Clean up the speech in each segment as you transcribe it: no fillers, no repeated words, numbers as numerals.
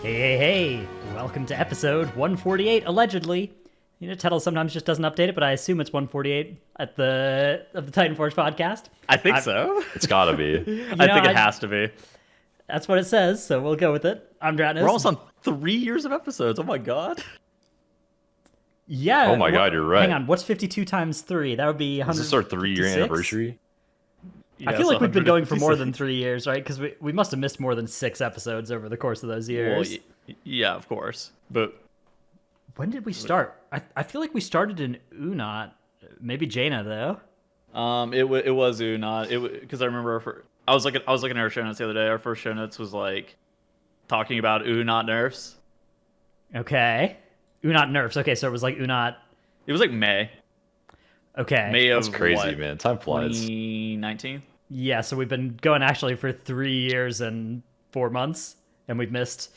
Hey, welcome to episode 148, allegedly. You know, Tettle sometimes just doesn't update it, but I assume it's 148 of the Titanforge podcast. I think so. It's gotta be. I think it has to be. That's what it says, so we'll go with it. I'm Dratnus. We're almost on 3 years of episodes. Oh my god. Yeah. Oh my god, you're right. Hang on, what's 52 times 3? That would be 100. Is this our 3-year anniversary? I feel like we've been going for more than 3 years, right? Because we must have missed more than 6 episodes over the course of those years. Well, yeah, of course. But when did we start? I feel like we started in Unot. Maybe Jaina, though. it was Unot. Because I remember I was looking at our show notes the other day. Our first show notes was like talking about Unot nerfs. Okay. Unot nerfs. Okay, so it was like Unot. It was like May. Okay. May of That's crazy, what? man. Time flies. 2019? Yeah, so we've been going actually for 3 years and 4 months, and we've missed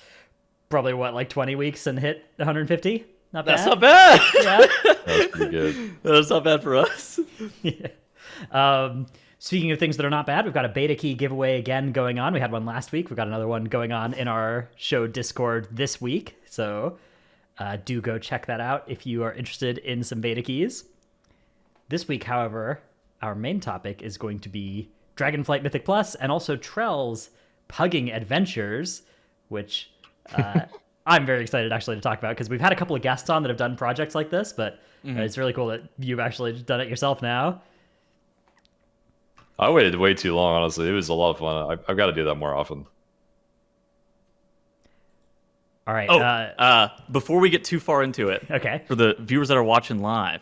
probably, like 20 weeks and hit 150? Not bad. That's not bad. Yeah. That's pretty good. That's not bad for us. Yeah. Speaking of things that are not bad, we've got a beta key giveaway again going on. We had one last week. We've got another one going on in our show Discord this week. So do go check that out if you are interested in some beta keys. This week, however, our main topic is going to be Dragonflight Mythic Plus and also Trell's Pugging Adventures, which I'm very excited actually to talk about because we've had a couple of guests on that have done projects like this, but it's really cool that you've actually done it yourself now. I waited way too long, honestly. It was a lot of fun. I've got to do that more often. All right. Before we get too far into it, Okay. for the viewers that are watching live,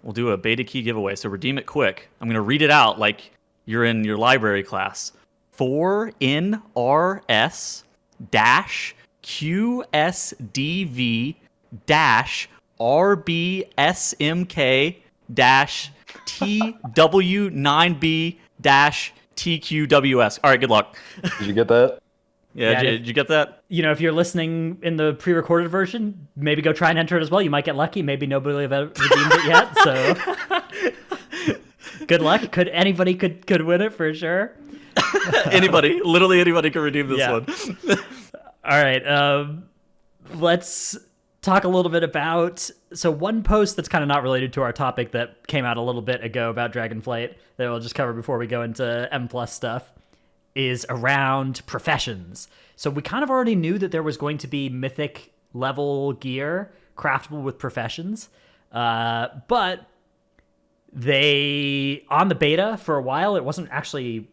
we'll do a beta key giveaway, so redeem it quick. I'm going to read it out like you're in your library class. 4NRS-QSDV-RBSMK-TW9B-TQWS. All right, good luck. Did you get that? Yeah, did you get that? You know, if you're listening in the pre-recorded version, maybe go try and enter it as well. You might get lucky. Maybe nobody have redeemed it yet. So good luck. Anybody could win it for sure. Literally anybody can redeem this one. All right. Let's talk a little bit about. So one post that's kind of not related to our topic that came out a little bit ago about Dragonflight that we'll just cover before we go into M+ stuff is around professions. So we kind of already knew that there was going to be mythic level gear craftable with professions, but they, on the beta for a while, it wasn't actually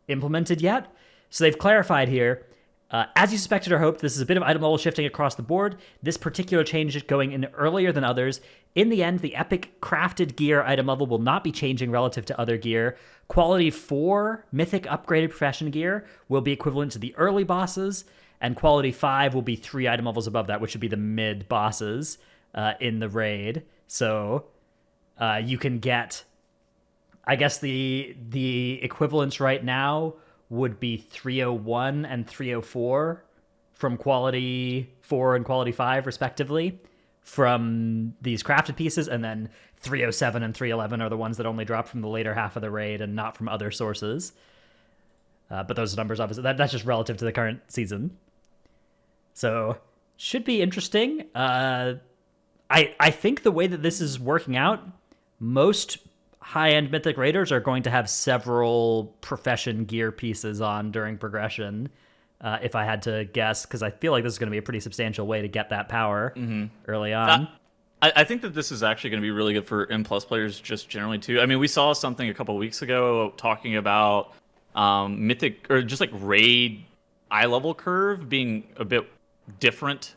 implemented yet. So they've clarified here, as you suspected or hoped, this is a bit of item level shifting across the board. This particular change is going in earlier than others. In the end, the epic crafted gear item level will not be changing relative to other gear. Quality 4 mythic upgraded profession gear will be equivalent to the early bosses, and quality 5 will be 3 item levels above that, which would be the mid bosses in the raid. So you can get, I guess the equivalents right now would be 301 and 304 from quality 4 and quality 5 respectively from these crafted pieces, and then 307 and 311 are the ones that only drop from the later half of the raid and not from other sources. But those numbers, obviously, that's just relative to the current season. So, should be interesting. I think the way that this is working out, most high-end Mythic Raiders are going to have several profession gear pieces on during progression, if I had to guess, because I feel like this is going to be a pretty substantial way to get that power early on. I think that this is actually going to be really good for M+ players just generally, too. I mean, we saw something a couple of weeks ago talking about Mythic, or just like raid eye level curve being a bit different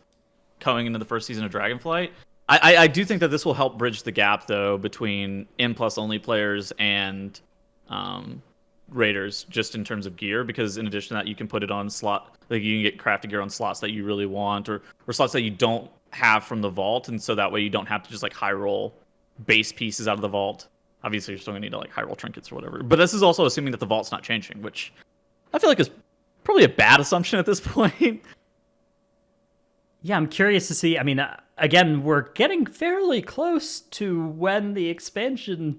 coming into the first season of Dragonflight. I do think that this will help bridge the gap, though, between M+ only players and raiders, just in terms of gear, because in addition to that, you can put it on slot, like you can get crafted gear on slots that you really want, or slots that you don't have from the vault, and so that way you don't have to just like high roll base pieces out of the vault. Obviously, you're still gonna need to like high roll trinkets or whatever. But this is also assuming that the vault's not changing, which I feel like is probably a bad assumption at this point. Yeah, I'm curious to see. I mean, again, we're getting fairly close to when the expansion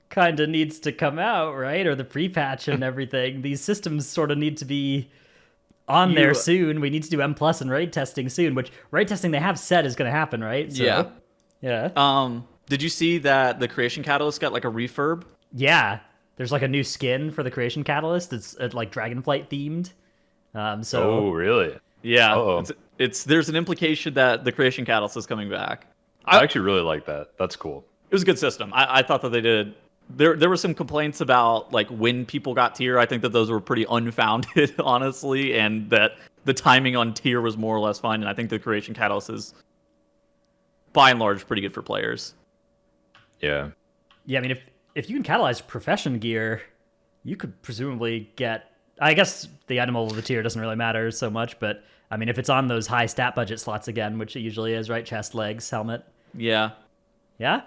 kind of needs to come out, right? Or the pre-patch and everything. These systems sort of need to be on there soon. We need to do M+ and raid testing soon, which raid testing they have said is going to happen, right? So, yeah. Did you see that the Creation Catalyst got like a refurb? Yeah. There's like a new skin for the Creation Catalyst. It's like Dragonflight themed. Oh, really? Yeah. Uh-oh. There's an implication that the Creation Catalyst is coming back. I actually really like that. That's cool. It was a good system. I thought that they did. There were some complaints about like when people got tier. I think that those were pretty unfounded, honestly, and that the timing on tier was more or less fine. And I think the Creation Catalyst is, by and large, pretty good for players. Yeah. Yeah, I mean, if you can catalyze profession gear, you could presumably get. I guess the item level of the tier doesn't really matter so much, but I mean, if it's on those high stat budget slots again, which it usually is, right? Chest, legs, helmet. Yeah. Yeah?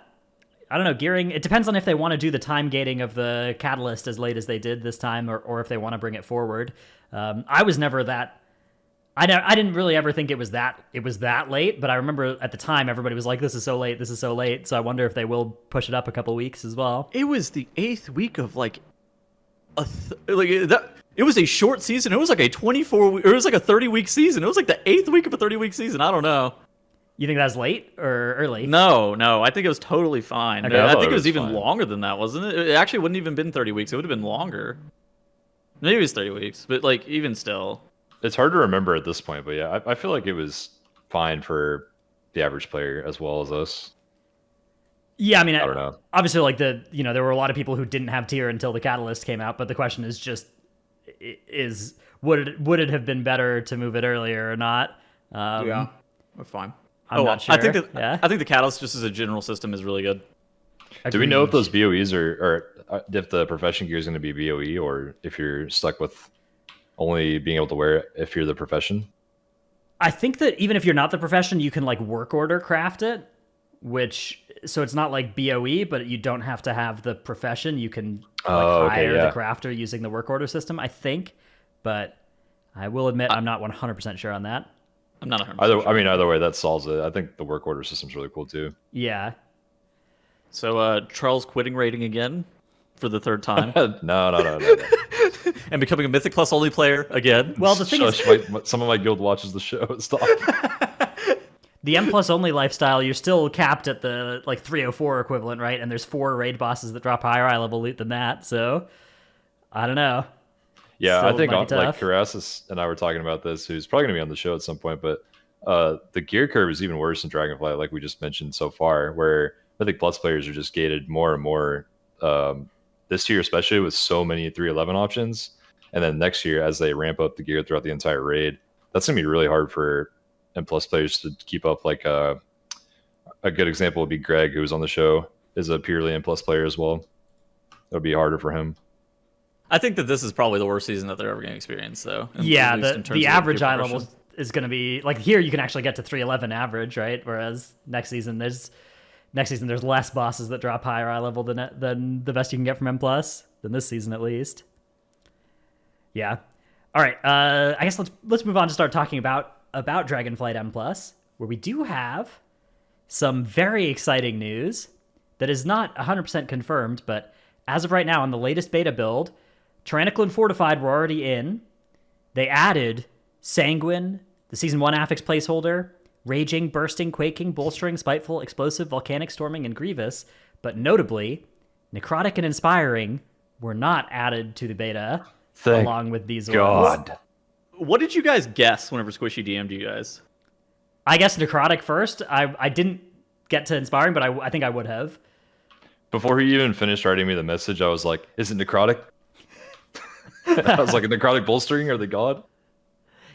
I don't know, gearing, it depends on if they want to do the time gating of the catalyst as late as they did this time, or if they want to bring it forward. I was never that... I didn't really ever think it was that late, but I remember at the time everybody was like, this is so late, so I wonder if they will push it up a couple weeks as well. It was the 8th week of like... It was a short season. It was like a 30-week season. It was like the 8th week of a 30-week season. I don't know. You think that's late or early? No. I think it was totally fine. Okay. I think it was even fine. longer than that, wasn't it? It actually wouldn't even been 30 weeks. It would have been longer. Maybe it was 30 weeks, but like even still. It's hard to remember at this point, but yeah, I feel like it was fine for the average player as well as us. Yeah, I mean, I don't know. Obviously, like there were a lot of people who didn't have tier until the catalyst came out, but the question is just, would it have been better to move it earlier or not? Yeah, we're fine. I'm not sure. I think the catalyst just as a general system is really good. Do we know if those BOEs or if the profession gear is going to be BOE or if you're stuck with only being able to wear it if you're the profession? I think that even if you're not the profession, you can like work order craft it, so it's not like BOE, but you don't have to have the profession. You can hire the crafter using the work order system, I think. But I will admit I'm not 100% sure on that. I'm not 100% sure. Either way, that solves it. I think the work order system's really cool too. Yeah. So Trell's quitting raiding again for the third time. No. And becoming a Mythic Plus only player again. Well, the thing is, some of my guild watches the show. Stop. The M+ only lifestyle, you're still capped at the like 304 equivalent, right? And there's 4 raid bosses that drop higher eye level loot than that. So I don't know. Yeah, Still I think might be like tough. Karasis and I were talking about this, who's probably going to be on the show at some point, but the gear curve is even worse in Dragonflight, like we just mentioned so far, where Mythic Plus players are just gated more and more this year, especially with so many 311 options. And then next year, as they ramp up the gear throughout the entire raid, that's going to be really hard for M+ players to keep up. Like a good example would be Greg, who was on the show, is a purely M+ player as well. It'll be harder for him. I think that this is probably the worst season that they're ever going to experience, though. Yeah, the average eye level is going to be like here. You can actually get to 311 average, right? Whereas next season there's less bosses that drop higher eye level than the best you can get from M+ than this season at least. Yeah. All right. I guess let's move on to start talking about Dragonflight M+, where we do have some very exciting news that is not 100% confirmed, but as of right now, on the latest beta build, Tyrannical and Fortified were already in. They added Sanguine, the Season 1 affix placeholder, Raging, Bursting, Quaking, Bolstering, Spiteful, Explosive, Volcanic, Storming, and Grievous, but notably, Necrotic and Inspiring were not added to the beta along with these ones. What did you guys guess whenever Squishy DM'd you guys? I guess Necrotic first. I didn't get to Inspiring, but I think I would have. Before he even finished writing me the message, I was like, is it Necrotic? I was like, a Necrotic bolstering? Are they God?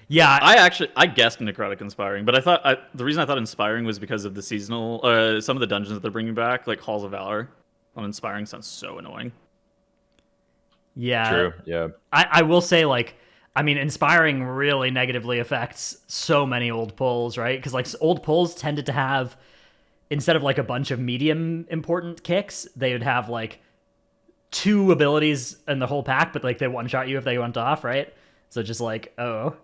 Yeah. I guessed Necrotic Inspiring, but the reason I thought Inspiring was because of the seasonal, some of the dungeons that they're bringing back, like Halls of Valor on Inspiring sounds so annoying. Yeah. True, yeah. I will say, like, I mean, Inspiring really negatively affects so many old pulls, right? Because, like, old pulls tended to have, instead of, like, a bunch of medium important kicks, they would have, like, 2 abilities in the whole pack, but, like, they one-shot you if they went off, right? So just like, you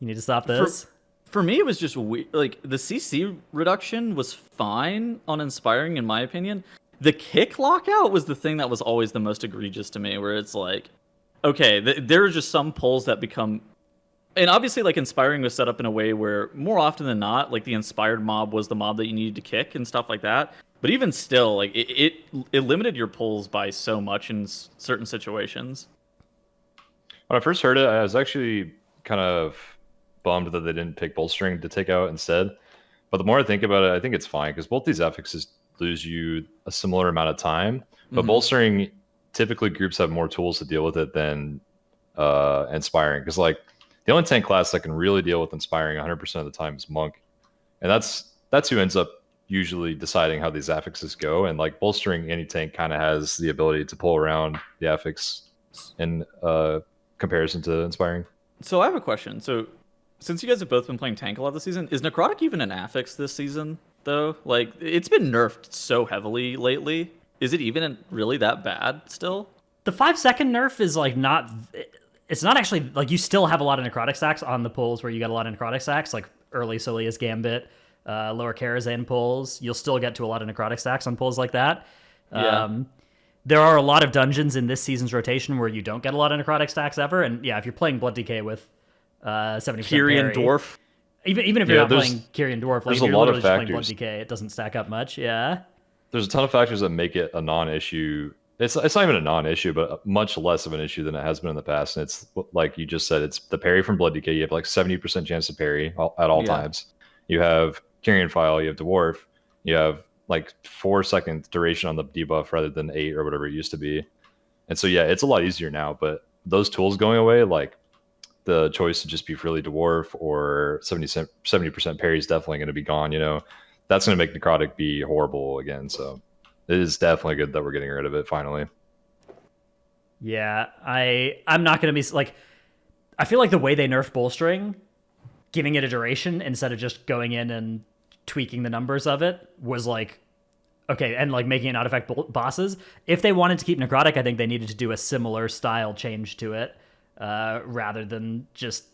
need to stop this. For me, it was just weird. Like, the CC reduction was fine on Inspiring, in my opinion. The kick lockout was the thing that was always the most egregious to me, where it's like, okay, there are just some pulls that become And obviously, like, Inspiring was set up in a way where more often than not, like, the inspired mob was the mob that you needed to kick and stuff like that. But even still, like, it limited your pulls by so much in certain situations. When I first heard it, I was actually kind of bummed that they didn't pick bolstering to take out instead. But the more I think about it, I think it's fine because both these affixes lose you a similar amount of time. But bolstering, typically groups have more tools to deal with it than inspiring. Because like the only tank class that can really deal with inspiring 100% of the time is monk, and that's who ends up usually deciding how these affixes go. And like bolstering any tank kind of has the ability to pull around the affix in comparison to inspiring. So I have a question. So since you guys have both been playing tank a lot this season, is Necrotic even an affix this season though? Like it's been nerfed so heavily lately. Is it even really that bad still? The 5-second nerf is like not. It's not actually like you still have a lot of necrotic stacks on the pulls where you get a lot of necrotic stacks, like early Solia's Gambit, lower Karazhan pulls. You'll still get to a lot of necrotic stacks on pulls like that. Yeah. There are a lot of dungeons in this season's rotation where you don't get a lot of necrotic stacks ever, and yeah, if you're playing Blood DK with 70% Kyrian parry, Dwarf. even if you're not playing Kyrian Dwarf, like if you're literally just playing Blood DK, it doesn't stack up much. Yeah. There's a ton of factors that make it a non-issue. It's not even a non-issue, but much less of an issue than it has been in the past. And it's like you just said, it's the parry from Blood DK. You have like 70% chance to parry at all times. You have Kyrian File, you have Dwarf, you have like 4 second duration on the debuff rather than 8 or whatever it used to be. And so yeah, it's a lot easier now. But those tools going away, like the choice to just be freely Dwarf or 70% parry is definitely going to be gone. You know, that's going to make Necrotic be horrible again. So it is definitely good that we're getting rid of it finally. Yeah, I'm not going to be like, I feel like the way they nerfed bolstering, giving it a duration instead of just going in and tweaking the numbers of it was like, okay, and like making it not affect bosses. If they wanted to keep Necrotic, I think they needed to do a similar style change to it, rather than just,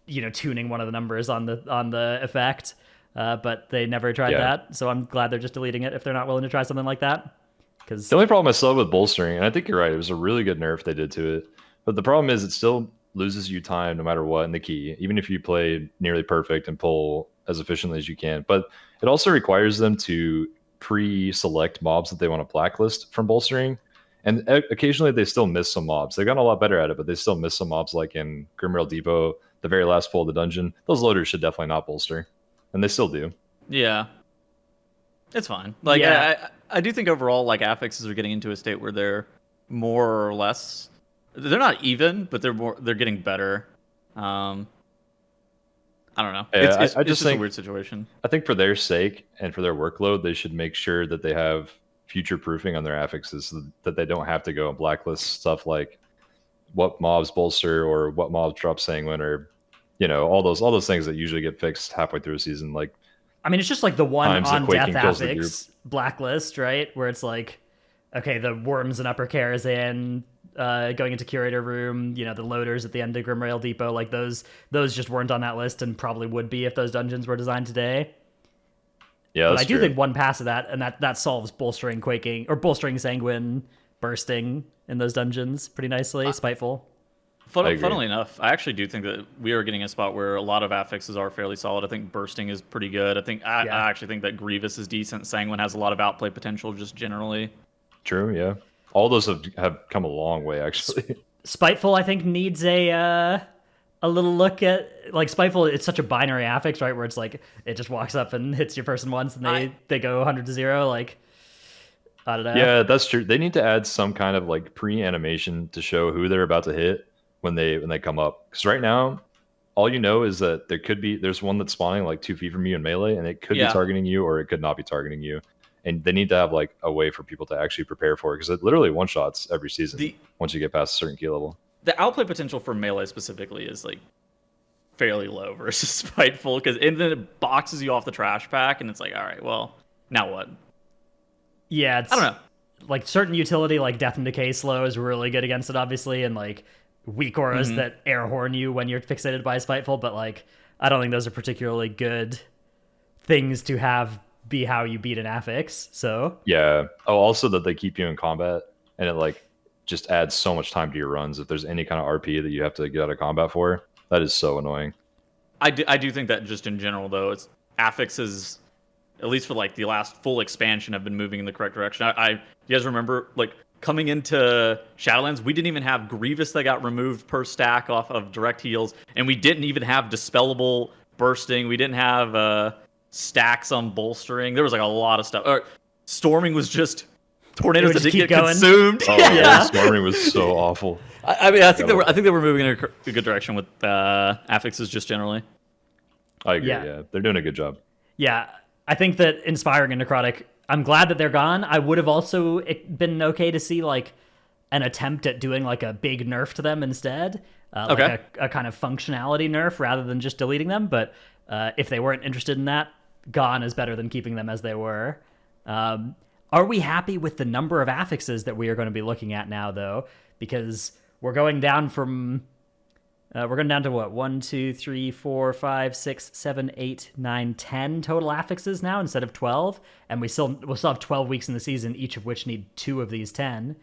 you know, tuning one of the numbers on the effect. But they never tried that, so I'm glad they're just deleting it if they're not willing to try something like that. Because the only problem I still have with bolstering, and I think you're right, it was a really good nerf they did to it, but the problem is it still loses you time no matter what in the key, even if you play nearly perfect and pull as efficiently as you can. But it also requires them to pre-select mobs that they want to blacklist from bolstering, and occasionally they still miss some mobs. They've gotten a lot better at it, but they still miss some mobs, like in Grimrail Depot, the very last pull of the dungeon. Those loaders should definitely not bolster. And they still do. Yeah. It's fine. Like, yeah. I do think overall, like, affixes are getting into a state where they're more or less... They're not even, but they're getting better. I don't know. Yeah, it's just just think, a weird situation. I think for their sake and for their workload, they should make sure that they have future proofing on their affixes so that they don't have to go and blacklist stuff like what mobs bolster or what mobs drop sanguine or... You know, all those things that usually get fixed halfway through a season. Like, I mean, it's just like the one on death affix blacklist, right? Where it's like, okay, the worms and upper Karazhan going into curator room, you know, the loaders at the end of Grimrail Depot, like those just weren't on that list and probably would be if those dungeons were designed today. Yeah, but I do think one pass of that, and that solves bolstering quaking or bolstering sanguine bursting in those dungeons pretty nicely. Spiteful. Funnily enough, I actually do think that we are getting a spot where a lot of affixes are fairly solid. I think bursting is pretty good. I actually think that Grievous is decent. Sanguine has a lot of outplay potential just generally. True, yeah. All those have come a long way, actually. Spiteful, I think, needs a little look at, like, Spiteful, it's such a binary affix, right? Where it's like, it just walks up and hits your person once and they go 100 to 0, like... I don't know. Yeah, that's true. They need to add some kind of like pre-animation to show who they're about to hit when they come up, because right now all you know is that there's one that's spawning like 2 feet from you in melee, and it could be targeting you or it could not be targeting you, and they need to have like a way for people to actually prepare for it, because it literally one shots every season once you get past a certain key level. The outplay potential for melee specifically is like fairly low versus Spiteful, because and then it boxes you off the trash pack and it's like, all right, well, now what? Yeah, I don't know, like certain utility like Death and Decay slow is really good against it, obviously, and like weak auras that air horn you when you're fixated by Spiteful, but like I don't think those are particularly good things to have be how you beat an affix. So yeah. Oh, also that they keep you in combat, and it like just adds so much time to your runs if there's any kind of RP that you have to get out of combat for. That is so annoying. I do think that just in general though, it's affixes, at least for like the last full expansion, have been moving in the correct direction. You guys remember like coming into Shadowlands, we didn't even have Grievous that got removed per stack off of direct heals, and we didn't even have dispellable bursting. We didn't have stacks on bolstering. There was like a lot of stuff. Storming was just tornadoes that didn't get consumed. Oh yeah, storming was so awful. I think they were moving in a good direction with affixes just generally. I agree. Yeah, they're doing a good job. Yeah, I think that Inspiring and Necrotic, I'm glad that they're gone. I would have also been okay to see like an attempt at doing like a big nerf to them instead, like a kind of functionality nerf rather than just deleting them. But if they weren't interested in that, gone is better than keeping them as they were. Are we happy with the number of affixes that we are going to be looking at now, though? Because we're going down from to what, 1, 2, 3, 4, 5, 6, 7, 8, 9, 10 total affixes now instead of 12, and we'll still have 12 weeks in the season, each of which need 2 of these 10.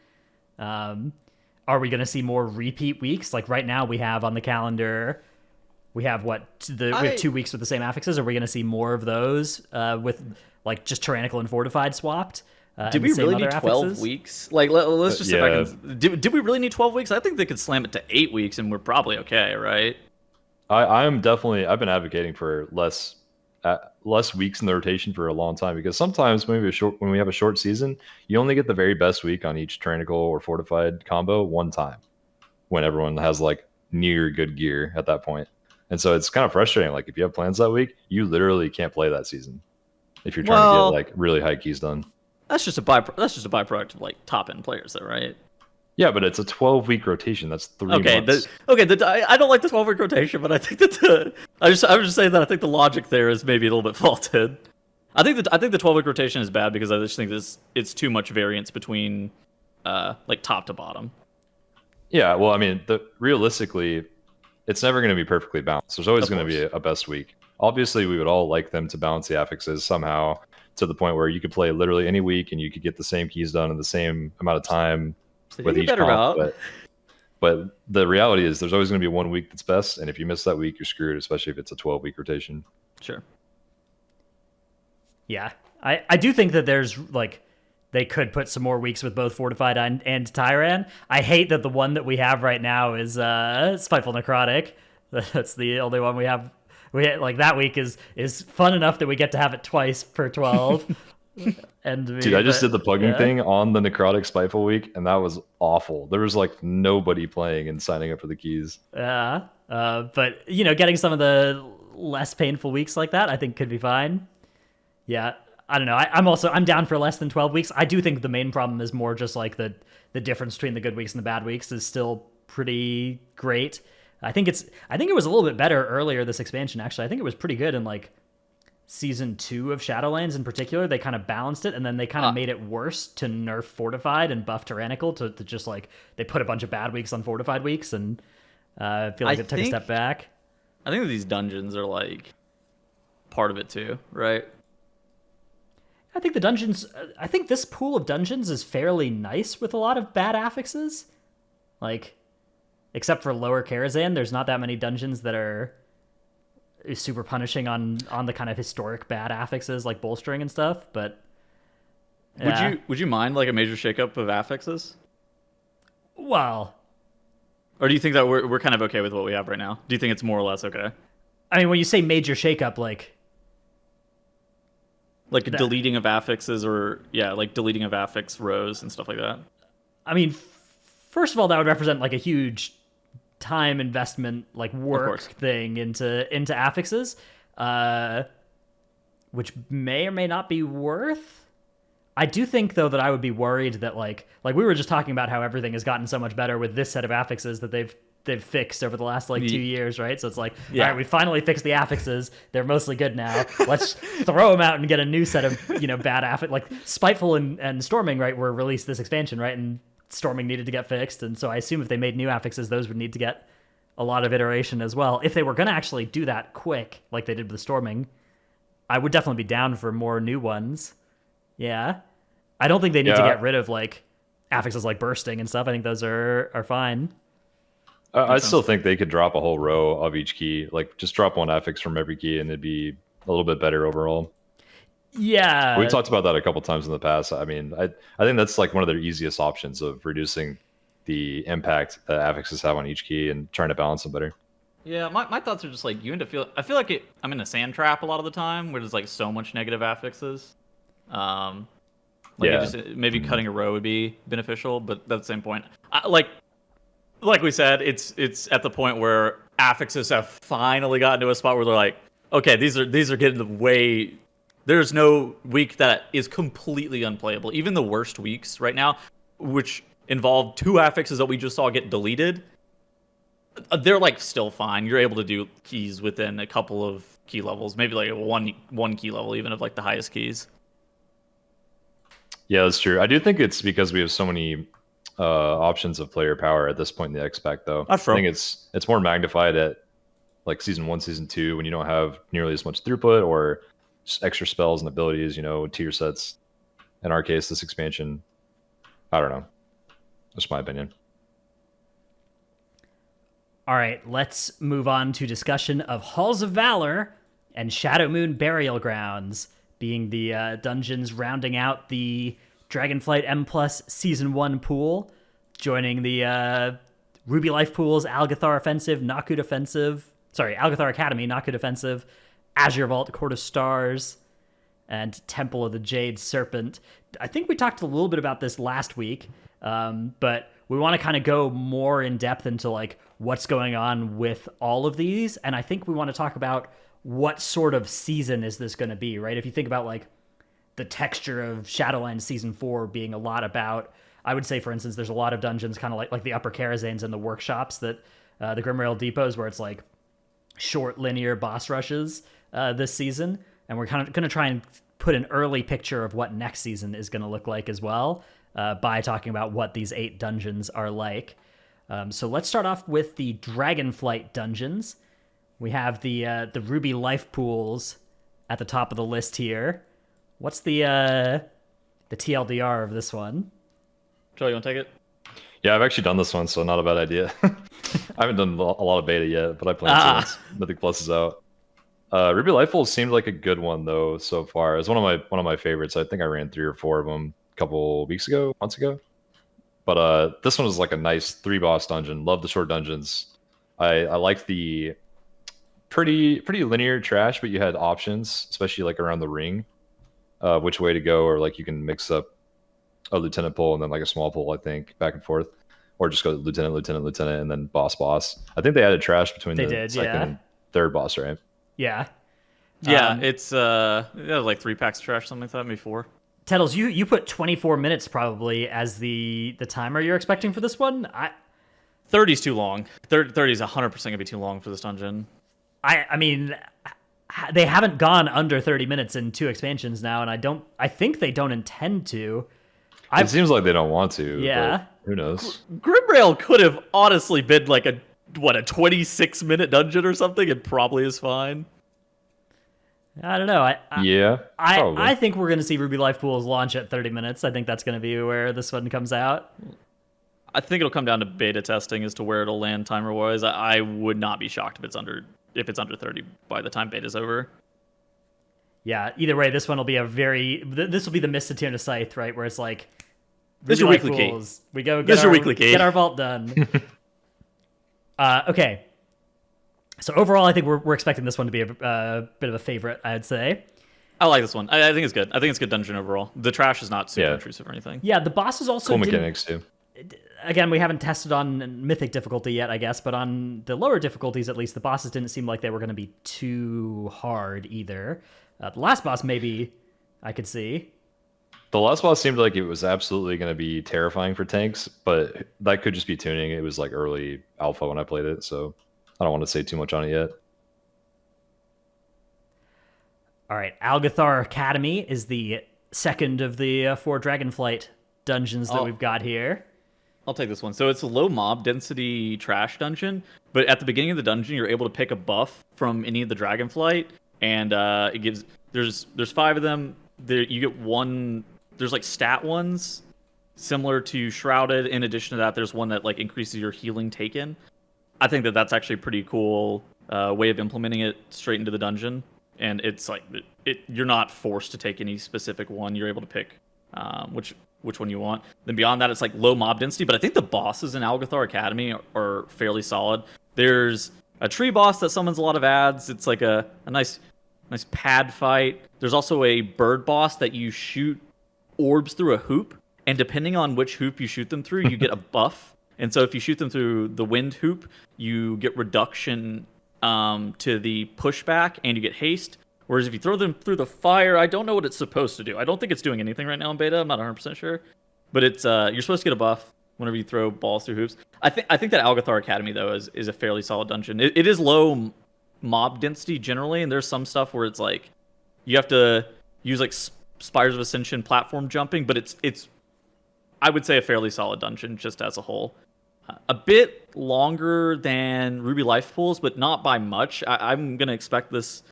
Are we going to see more repeat weeks? Like right now, we have on the calendar, we have we have 2 weeks with the same affixes. Are we going to see more of those with like just tyrannical and fortified swapped? Did we really need 12 weeks? Like, let's just sit back and... Did we really need 12 weeks? I think they could slam it to 8 weeks and we're probably okay, right? I've been advocating for less weeks in the rotation for a long time, because sometimes when we have a short season, you only get the very best week on each tyrannical or fortified combo one time when everyone has like near good gear at that point. And so it's kind of frustrating. Like if you have plans that week, you literally can't play that season if you're trying to get like really high keys done. That's just a byproduct of like top end players, though, right? Yeah, but it's a 12-week rotation. That's 3 months. I don't like the 12-week rotation, but I think that I was just saying that I think the logic there is maybe a little bit faulted. I think the 12-week rotation is bad because I just think it's too much variance between like top to bottom. Yeah, well, I mean, realistically, it's never going to be perfectly balanced. There's always going to be a best week. Obviously, we would all like them to balance the affixes somehow to the point where you could play literally any week and you could get the same keys done in the same amount of time with each comp. But the reality is there's always going to be one week that's best, and if you miss that week, you're screwed, especially if it's a 12-week rotation. Sure. Yeah, I do think that there's like they could put some more weeks with both Fortified and Tyran. I hate that the one that we have right now is Spiteful Necrotic. That's the only one we have. Like that week is fun enough that we get to have it twice per 12. Dude, I just did the Pugging thing on the Necrotic Spiteful week, and that was awful. There was like nobody playing and signing up for the keys. Yeah, but getting some of the less painful weeks like that, I think could be fine. Yeah, I don't know. I'm down for less than 12 weeks. I do think the main problem is more just like the difference between the good weeks and the bad weeks is still pretty great. I think it was a little bit better earlier this expansion, actually. I think it was pretty good in like season 2 of Shadowlands in particular. They kind of balanced it, and then they kind of made it worse to nerf Fortified and buff Tyrannical to just like they put a bunch of bad weeks on Fortified weeks, and I feel like it took a step back. I think that these dungeons are like part of it too, right? I think I think this pool of dungeons is fairly nice with a lot of bad affixes. Like, except for Lower Karazhan, there's not that many dungeons that are super punishing on the kind of historic bad affixes like bolstering and stuff. But would you mind like a major shakeup of affixes? Well, or do you think that we're kind of okay with what we have right now? Do you think it's more or less okay? I mean, when you say major shakeup, like deleting of affixes, or like deleting of affix rows and stuff like that. I mean, first of all, that would represent like a huge time investment, like work thing into affixes, which may or may not be worth. I do think though that I would be worried that like we were just talking about how everything has gotten so much better with this set of affixes that they've fixed over the last like 2 years, right? So it's like, all right, we finally fixed the affixes. They're mostly good now. Let's throw them out and get a new set of bad affix. Like Spiteful and Storming, right, were released this expansion, right, and Storming needed to get fixed, and so I assume if they made new affixes, those would need to get a lot of iteration as well. If they were going to actually do that quick, like they did with Storming, I would definitely be down for more new ones. Yeah. I don't think they need to get rid of like affixes like bursting and stuff. I think those are fine. I still think they could drop a whole row of each key. Like, just drop one affix from every key, and it'd be a little bit better overall. Yeah. We talked about that a couple times in the past. I mean, I think that's like one of their easiest options of reducing the impact that affixes have on each key and trying to balance them better. Yeah, my thoughts are just like you end up I feel like I'm in a sand trap a lot of the time where there's like so much negative affixes. Like Yeah. maybe cutting a row would be beneficial, but at the same point, like we said, it's at the point where affixes have finally gotten to a spot where they're like, okay, these are getting the way. There's no week that is completely unplayable. Even the worst weeks right now, which involve 2 affixes that we just saw get deleted, they're like still fine. You're able to do keys within a couple of key levels, maybe like one key level, even of like the highest keys. Yeah, that's true. I do think it's because we have so many options of player power at this point in the X-Pack, though. That's true. I think it's more magnified at like Season 1, Season 2, when you don't have nearly as much throughput or just extra spells and abilities, tier sets. In our case, this expansion, I don't know. That's my opinion. All right, let's move on to discussion of Halls of Valor and Shadow Moon Burial Grounds, being the dungeons rounding out the Dragonflight M Plus Season 1 pool, joining the Ruby Life pools, Algathar Offensive, Algathar Academy, Naku Defensive, Azure Vault, Court of Stars, and Temple of the Jade Serpent. I think we talked a little bit about this last week, but we want to kind of go more in depth into like what's going on with all of these, and I think we want to talk about what sort of season is this going to be, right? If you think about like the texture of Shadowlands Season 4 being a lot about, I would say, for instance, there's a lot of dungeons kind of like the Upper Karazanes and the workshops that the Grimrail Depots, where it's like short linear boss rushes this season, and we're kind of going to try and put an early picture of what next season is going to look like as well, by talking about what these 8 dungeons are like. So let's start off with the Dragonflight dungeons. We have the Ruby Life pools at the top of the list here. What's the TLDR of this one? Trell, you want to take it? Yeah, I've actually done this one, so not a bad idea. I haven't done a lot of beta yet, but I plan to once Mythic Plus is out. Ruby Life pools seemed like a good one though so far. It's one of my favorites. I think I ran 3 or 4 of them a couple months ago. But this one is like a nice 3-boss dungeon. Love the short dungeons. I like the pretty linear trash, but you had options, especially like around the ring, which way to go, or like you can mix up a lieutenant pull and then like a small pull, I think, back and forth, or just go lieutenant, and then boss. I think they added trash between second and third boss, right? Yeah. Yeah, it's like 3 packs of trash, something like that, maybe 4. Tettles, you put 24 minutes probably as the timer you're expecting for this one. 30's too long. 30 is 100% gonna be too long for this dungeon. I mean, they haven't gone under 30 minutes in 2 expansions now, and I think they don't intend to. It seems like they don't want to. Yeah. But who knows? Grimrail could have honestly been like a 26-minute dungeon or something. It probably is fine. I don't know. Probably. I think we're going to see Ruby Life pools launch at 30 minutes. I think that's going to be where this one comes out. I think it'll come down to beta testing as to where it'll land timer-wise. I would not be shocked if it's under 30 by the time beta's over. Yeah, either way, this one will be this will be the Mist Attune Scythe, right? Where it's like, this is your weekly key. We go get our vault done. Okay. So overall, I think we're expecting this one to be a bit of a favorite, I'd say. I like this one. I think it's good. I think it's a good dungeon overall. The trash is not super intrusive or anything. Yeah, the bosses also cool mechanics too. Again, we haven't tested on Mythic difficulty yet, I guess, but on the lower difficulties, at least, the bosses didn't seem like they were going to be too hard either. The last boss, maybe, I could see. The last boss seemed like it was absolutely going to be terrifying for tanks, but that could just be tuning. It was like early alpha when I played it, so I don't want to say too much on it yet. All right, Algathar Academy is the second of the 4 Dragonflight dungeons that we've got here. I'll take this one. So it's a low mob density trash dungeon, but at the beginning of the dungeon, you're able to pick a buff from any of the Dragonflight, and it gives there's 5 of them. You get one. There's like stat ones similar to Shrouded. In addition to that, there's one that like increases your healing taken. I think that that's actually a pretty cool way of implementing it straight into the dungeon. And it's like you're not forced to take any specific one. You're able to pick which one you want. Then beyond that, it's like low mob density. But I think the bosses in Algathar Academy are fairly solid. There's a tree boss that summons a lot of ads. It's like a nice pad fight. There's also a bird boss that you shoot orbs through a hoop, and depending on which hoop you shoot them through, you get a buff. And so if you shoot them through the wind hoop, you get reduction to the pushback, and you get haste. Whereas if you throw them through the fire, I don't know what it's supposed to do. I don't think it's doing anything right now in beta. I'm not 100% sure. But it's you're supposed to get a buff whenever you throw balls through hoops. I think that Algathar Academy, though, is a fairly solid dungeon. It is low mob density generally, and there's some stuff where it's like you have to use like Spires of Ascension platform jumping, but it's I would say a fairly solid dungeon just as a whole. A bit longer than Ruby Life Pools, but not by much. I'm going to expect this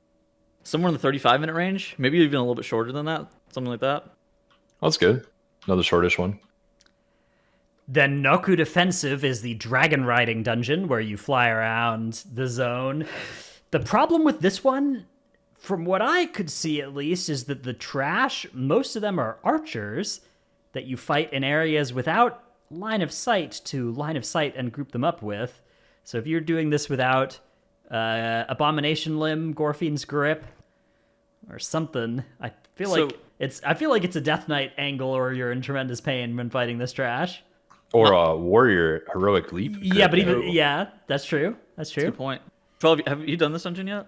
somewhere in the 35-minute range, maybe even a little bit shorter than that, something like that. That's good. Another shortish one. Then Noku Defensive is the dragon riding dungeon where you fly around the zone. The problem with this one, from what I could see at least, is that the trash, most of them are archers that you fight in areas without line of sight to line of sight and group them up with. So if you're doing this without Abomination Limb, Gorfine's Grip, or something, I feel like it's a Death Knight angle, or you're in tremendous pain when fighting this trash. Or a warrior heroic leap. Yeah, but that's true. That's true. That's a good point. Trell, have you done this dungeon yet?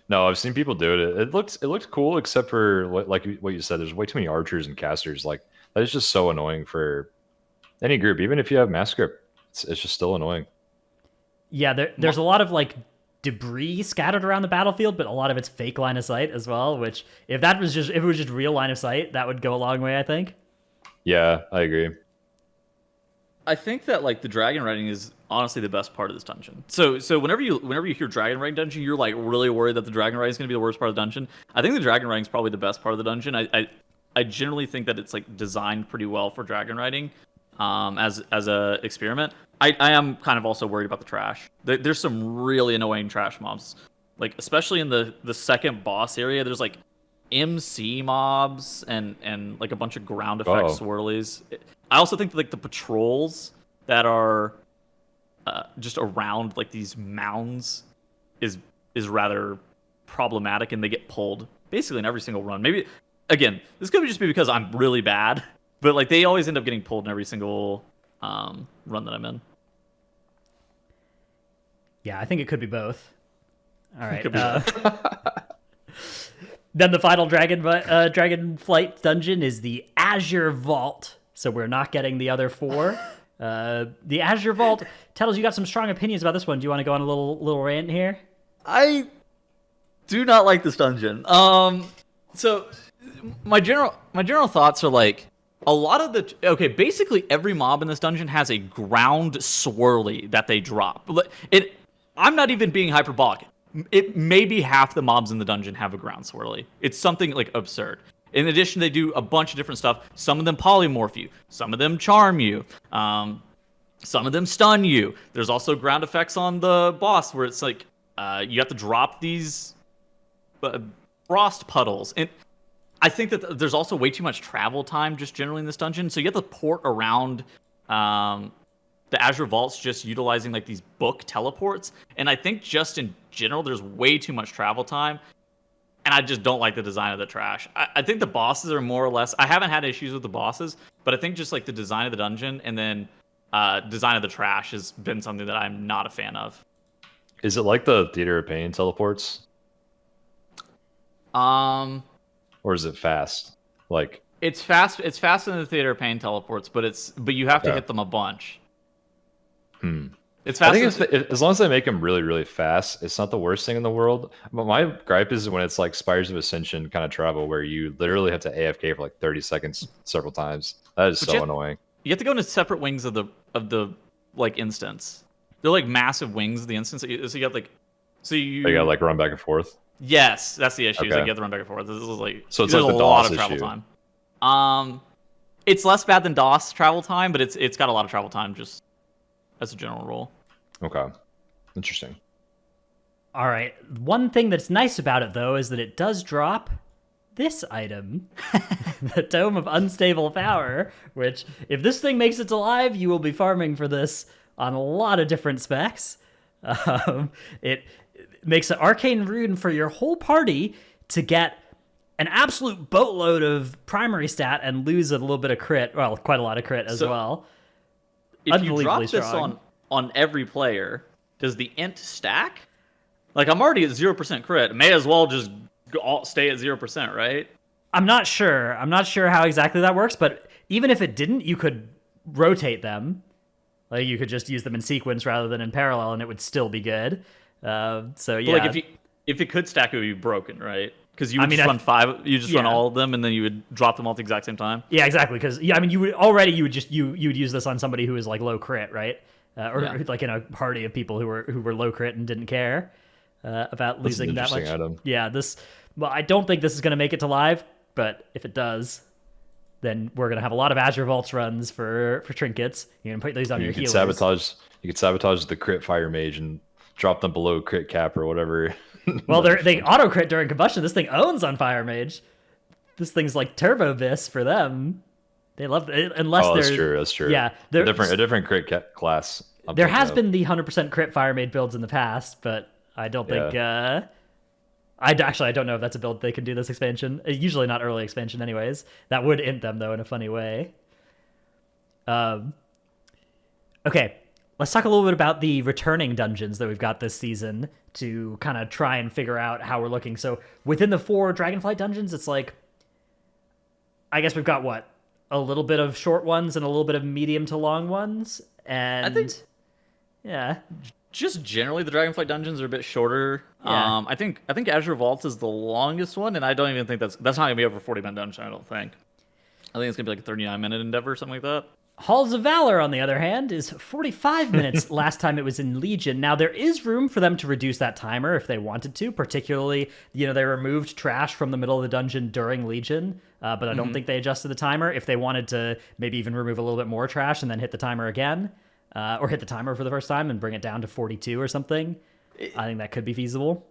No, I've seen people do it. It looks cool, except for like what you said. There's way too many archers and casters. Like that is just so annoying for any group. Even if you have mass grip, it's just still annoying. Yeah, there's a lot of like debris scattered around the battlefield, but a lot of it's fake line of sight as well. Which if it was just real line of sight, that would go a long way, I think. Yeah, I agree. I think that like the dragon riding is honestly the best part of this dungeon. So whenever you hear dragon riding dungeon, you're like really worried that the dragon riding is going to be the worst part of the dungeon. I think the dragon riding is probably the best part of the dungeon. I generally think that it's like designed pretty well for dragon riding as a experiment. I am kind of also worried about the trash. There's some really annoying trash mobs, like especially in the second boss area. There's like MC mobs and like a bunch of ground effect swirlies. I also think that, like the patrols that are just around like these mounds is rather problematic, and they get pulled basically in every single run. Maybe again, this could just be because I'm really bad, but like they always end up getting pulled in every single run that I'm in. Yeah, I think it could be both. All right. Could be both. Then the final Dragonflight dungeon is the Azure Vault. So we're not getting the other four. The Azure Vault, Tettles, you got some strong opinions about this one. Do you want to go on a little rant here? I do not like this dungeon. So my general thoughts are like a lot of basically every mob in this dungeon has a ground swirly that they drop. I'm not even being hyperbolic. It maybe half the mobs in the dungeon have a ground swirly. It's something like absurd. In addition, they do a bunch of different stuff. Some of them polymorph you. Some of them charm you. Some of them stun you. There's also ground effects on the boss where it's like you have to drop these frost puddles. And I think that there's also way too much travel time just generally in this dungeon. So you have to port around the Azure Vaults just utilizing like these book teleports. And I think just in general, there's way too much travel time. And I just don't like the design of the trash. I think the bosses are more or less... I haven't had issues with the bosses, but I think just like the design of the dungeon and then design of the trash has been something that I'm not a fan of. Is it like the Theater of Pain teleports? Or is it fast? Like it's fast. It's faster than the Theater of Pain teleports, but you have to hit them a bunch. It's fast. I think as long as they make them really, really fast, it's not the worst thing in the world. But my gripe is when it's like Spires of Ascension kind of travel where you literally have to AFK for like 30 seconds several times. That is so annoying. You have to go into separate wings of the like instance. They're like massive wings of the instance. So you have like you gotta like run back and forth. Yes, that's the issue. Okay. Is like you have to run back and forth. This is like so it's there's like the a lot DOS of travel issue. time. It's less bad than DOS travel time, but it's got a lot of travel time just as a general rule. Okay. Interesting. All right. One thing that's nice about it, though, is that it does drop this item, the Tome of Unstable Power, which, if this thing makes it to live, you will be farming for this on a lot of different specs. It makes an arcane rune for your whole party to get an absolute boatload of primary stat and lose a little bit of crit. Well, quite a lot of crit as well. If you drop this on every player, does the int stack? Like, I'm already at 0% crit. May as well just stay at 0%, right? I'm not sure. I'm not sure how exactly that works, but even if it didn't, you could rotate them. Like, you could just use them in sequence rather than in parallel, and it would still be good. So yeah. But like, if it could stack, it would be broken, right? Because you would run five. You just run all of them, and then you would drop them all at the exact same time. Yeah, exactly. Because you would use this on somebody who is like low crit, right? Like in a party of people who were low crit and didn't care about losing that much. Item. Yeah, well, I don't think this is going to make it to live, but if it does, then we're going to have a lot of Azure Vaults runs for trinkets. You're going to put these on your healers. You could sabotage the crit fire mage and drop them below crit cap or whatever. Well, they auto crit during combustion. This thing owns on fire mage. This thing's like turbo bis for them. They love it unless that's true. That's true. Yeah, a different crit class. There has been the 100% crit fire mage builds in the past, but I don't think. I don't know if that's a build they can do this expansion. Usually not early expansion, anyways. That would int them though in a funny way. Okay, let's talk a little bit about the returning dungeons that we've got this season to kind of try and figure out how we're looking. So within the 4 Dragonflight dungeons, it's like, I guess we've got a little bit of short ones and a little bit of medium to long ones, and I think, yeah, just generally the Dragonflight dungeons are a bit shorter. Yeah. I think Azure Vaults is the longest one, and I don't even think that's not gonna be over 40-minute dungeon. I don't think. I think it's gonna be like a 39-minute endeavor or something like that. Halls of Valor, on the other hand, is 45 minutes last time it was in Legion. Now, there is room for them to reduce that timer if they wanted to, particularly, they removed trash from the middle of the dungeon during Legion, but I don't think they adjusted the timer. If they wanted to maybe even remove a little bit more trash and then hit the timer again, or hit the timer for the first time and bring it down to 42 or something, I think that could be feasible.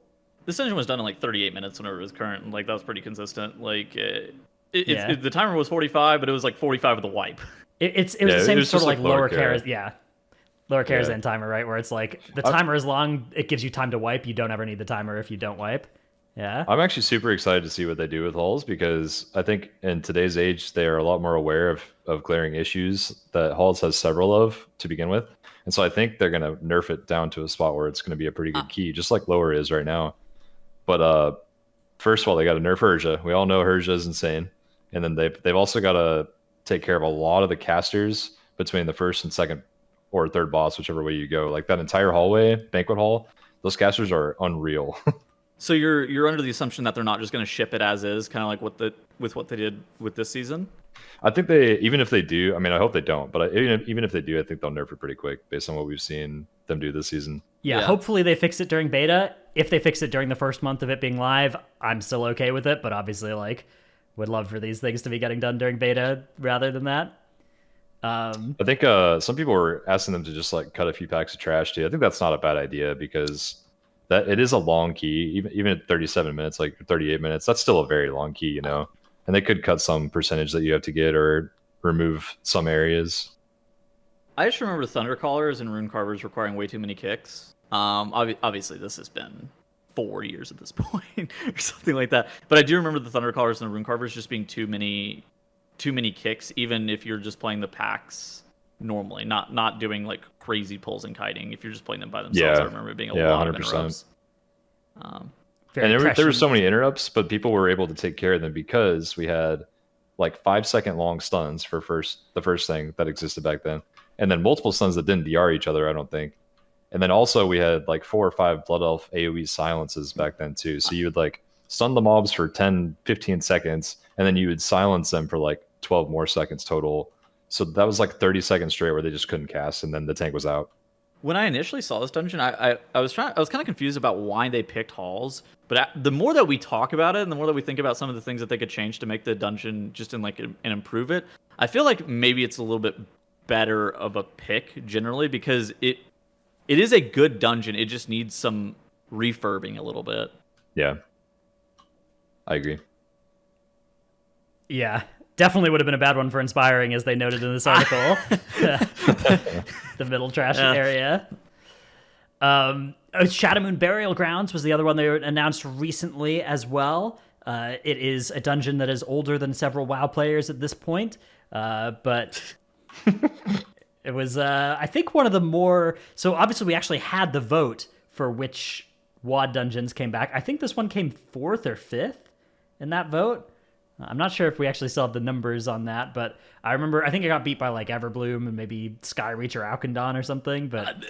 This dungeon was done in like 38 minutes whenever it was current, and like that was pretty consistent. Like, the timer was 45, but it was like 45 with a wipe. It was the same sort of like lower Kara's, lower Kara's end timer, right? Where it's like the timer is long, it gives you time to wipe. You don't ever need the timer if you don't wipe. Yeah. I'm actually super excited to see what they do with halls, because I think in today's age they are a lot more aware of glaring issues that halls has several of to begin with. And so I think they're gonna nerf it down to a spot where it's gonna be a pretty good key, just like lower is right now. But first of all, they got to nerf Herja. We all know Herja is insane. And then they've also got to take care of a lot of the casters between the first and second or third boss, whichever way you go. Like that entire hallway, banquet hall, those casters are unreal. So you're under the assumption that they're not just going to ship it as is, kind of like with what they did with this season? I think even if they do, I mean, I hope they don't, but even if they do, I think they'll nerf it pretty quick based on what we've seen them do this season. Yeah, hopefully they fix it during beta. If they fix it during the first month of it being live, I'm still okay with it, but obviously, would love for these things to be getting done during beta rather than that. I think some people were asking them to just cut a few packs of trash too. I think that's not a bad idea, because that it is a long key, even at 37 minutes, 38 minutes. That's still a very long key, And they could cut some percentage that you have to get or remove some areas. I just remember Thunder Callers and Rune Carvers requiring way too many kicks. Obviously, this has been 4 years at this point or something like that. But I do remember the Thunder Callers and the Rune Carvers just being too many kicks, even if you're just playing the packs normally, not doing crazy pulls and kiting. If you're just playing them by themselves, I remember it being a lot 100%. Of interrupts. And there were so many interrupts, but people were able to take care of them because we had 5-second long stuns for the first thing that existed back then, and then multiple stuns that didn't DR each other, I don't think. And then also we had 4 or 5 Blood Elf AoE silences back then too. So you would stun the mobs for 10, 15 seconds, and then you would silence them for 12 more seconds total. So that was 30 seconds straight where they just couldn't cast, and then the tank was out. When I initially saw this dungeon, I was kind of confused about why they picked halls. But the more that we talk about it, and the more that we think about some of the things that they could change to make the dungeon just and improve it, I feel like maybe it's a little bit better of a pick generally, because it is a good dungeon. It just needs some refurbing a little bit. Yeah, I agree. Yeah, definitely would have been a bad one for Inspiring, as they noted in this article. The middle trash area. Shadow Moon Burial Grounds was the other one they announced recently as well. It is a dungeon that is older than several WoW players at this point, but it was, I think, one of the more... So obviously we actually had the vote for which WoD dungeons came back. I think this one came 4th or 5th in that vote. I'm not sure if we actually still have the numbers on that, but I think it got beat by like Everbloom and maybe Skyreach or Alkendon or something, but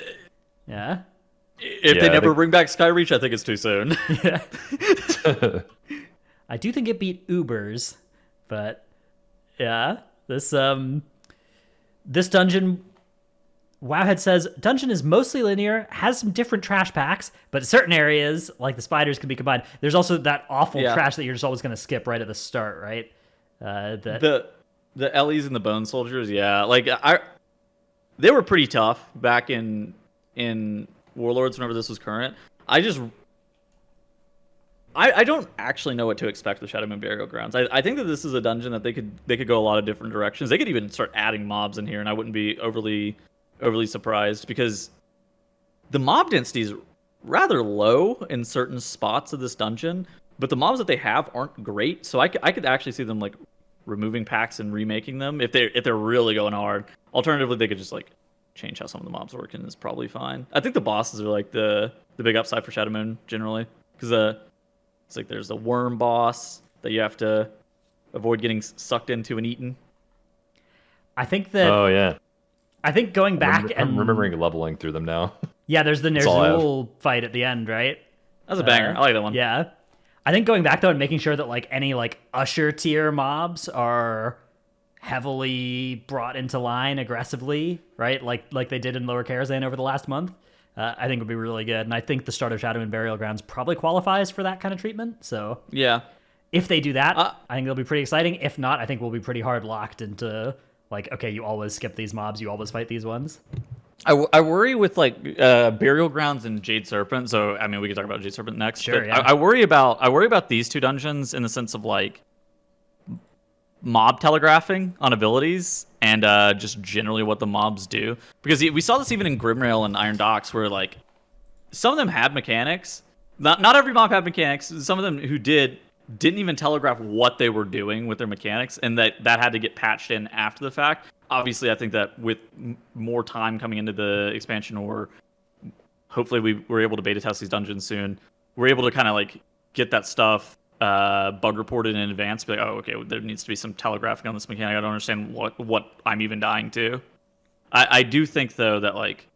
yeah. If they never bring back Skyreach, I think it's too soon. Yeah. I do think it beat Ubers, but yeah, this dungeon, Wowhead says, dungeon is mostly linear, has some different trash packs, but certain areas, like the spiders, can be combined. There's also that awful trash that you're just always going to skip right at the start, right? The Ellies and the Bone Soldiers, like they were pretty tough back in Warlords whenever this was current. I don't actually know what to expect with Shadow Moon Burial Grounds. I think that this is a dungeon that they could go a lot of different directions. They could even start adding mobs in here, and I wouldn't be overly surprised, because the mob density is rather low in certain spots of this dungeon, but the mobs that they have aren't great. So I could actually see them like removing packs and remaking them if they're really going hard. Alternatively, they could just like change how some of the mobs work, and it's probably fine. I think the bosses are like the big upside for Shadow Moon generally, because it's like there's a worm boss that you have to avoid getting sucked into and eaten. I think that. Oh yeah. I think going back I'm remembering leveling through them now. Yeah, there's the Ner'zhul fight at the end, right? That's a banger. I like that one. Yeah. I think going back though and making sure that like any like Usher tier mobs are heavily brought into line aggressively, right? Like they did in Lower Karazhan over the last month. I think would be really good, and I think the start of Shadow and Burial Grounds probably qualifies for that kind of treatment. So yeah, if they do that, I think it'll be pretty exciting. If not, I think we'll be pretty hard locked into like, okay, you always skip these mobs, you always fight these ones. I worry with like Burial Grounds and Jade Serpent. So I mean, we could talk about Jade Serpent next. Sure. But yeah. I worry about these two dungeons in the sense of like mob telegraphing on abilities and just generally what the mobs do, because we saw this even in Grimrail and Iron Docks, where like some of them had mechanics. Not every mob had mechanics. Some of them who didn't even telegraph what they were doing with their mechanics, and that had to get patched in after the fact. Obviously, I think that with more time coming into the expansion, or hopefully we're able to beta test these dungeons soon, we're able to kind of like get that stuff bug reported in advance. Be like, oh, okay, there needs to be some telegraphing on this mechanic. I don't understand what I'm even dying to. I do think though that like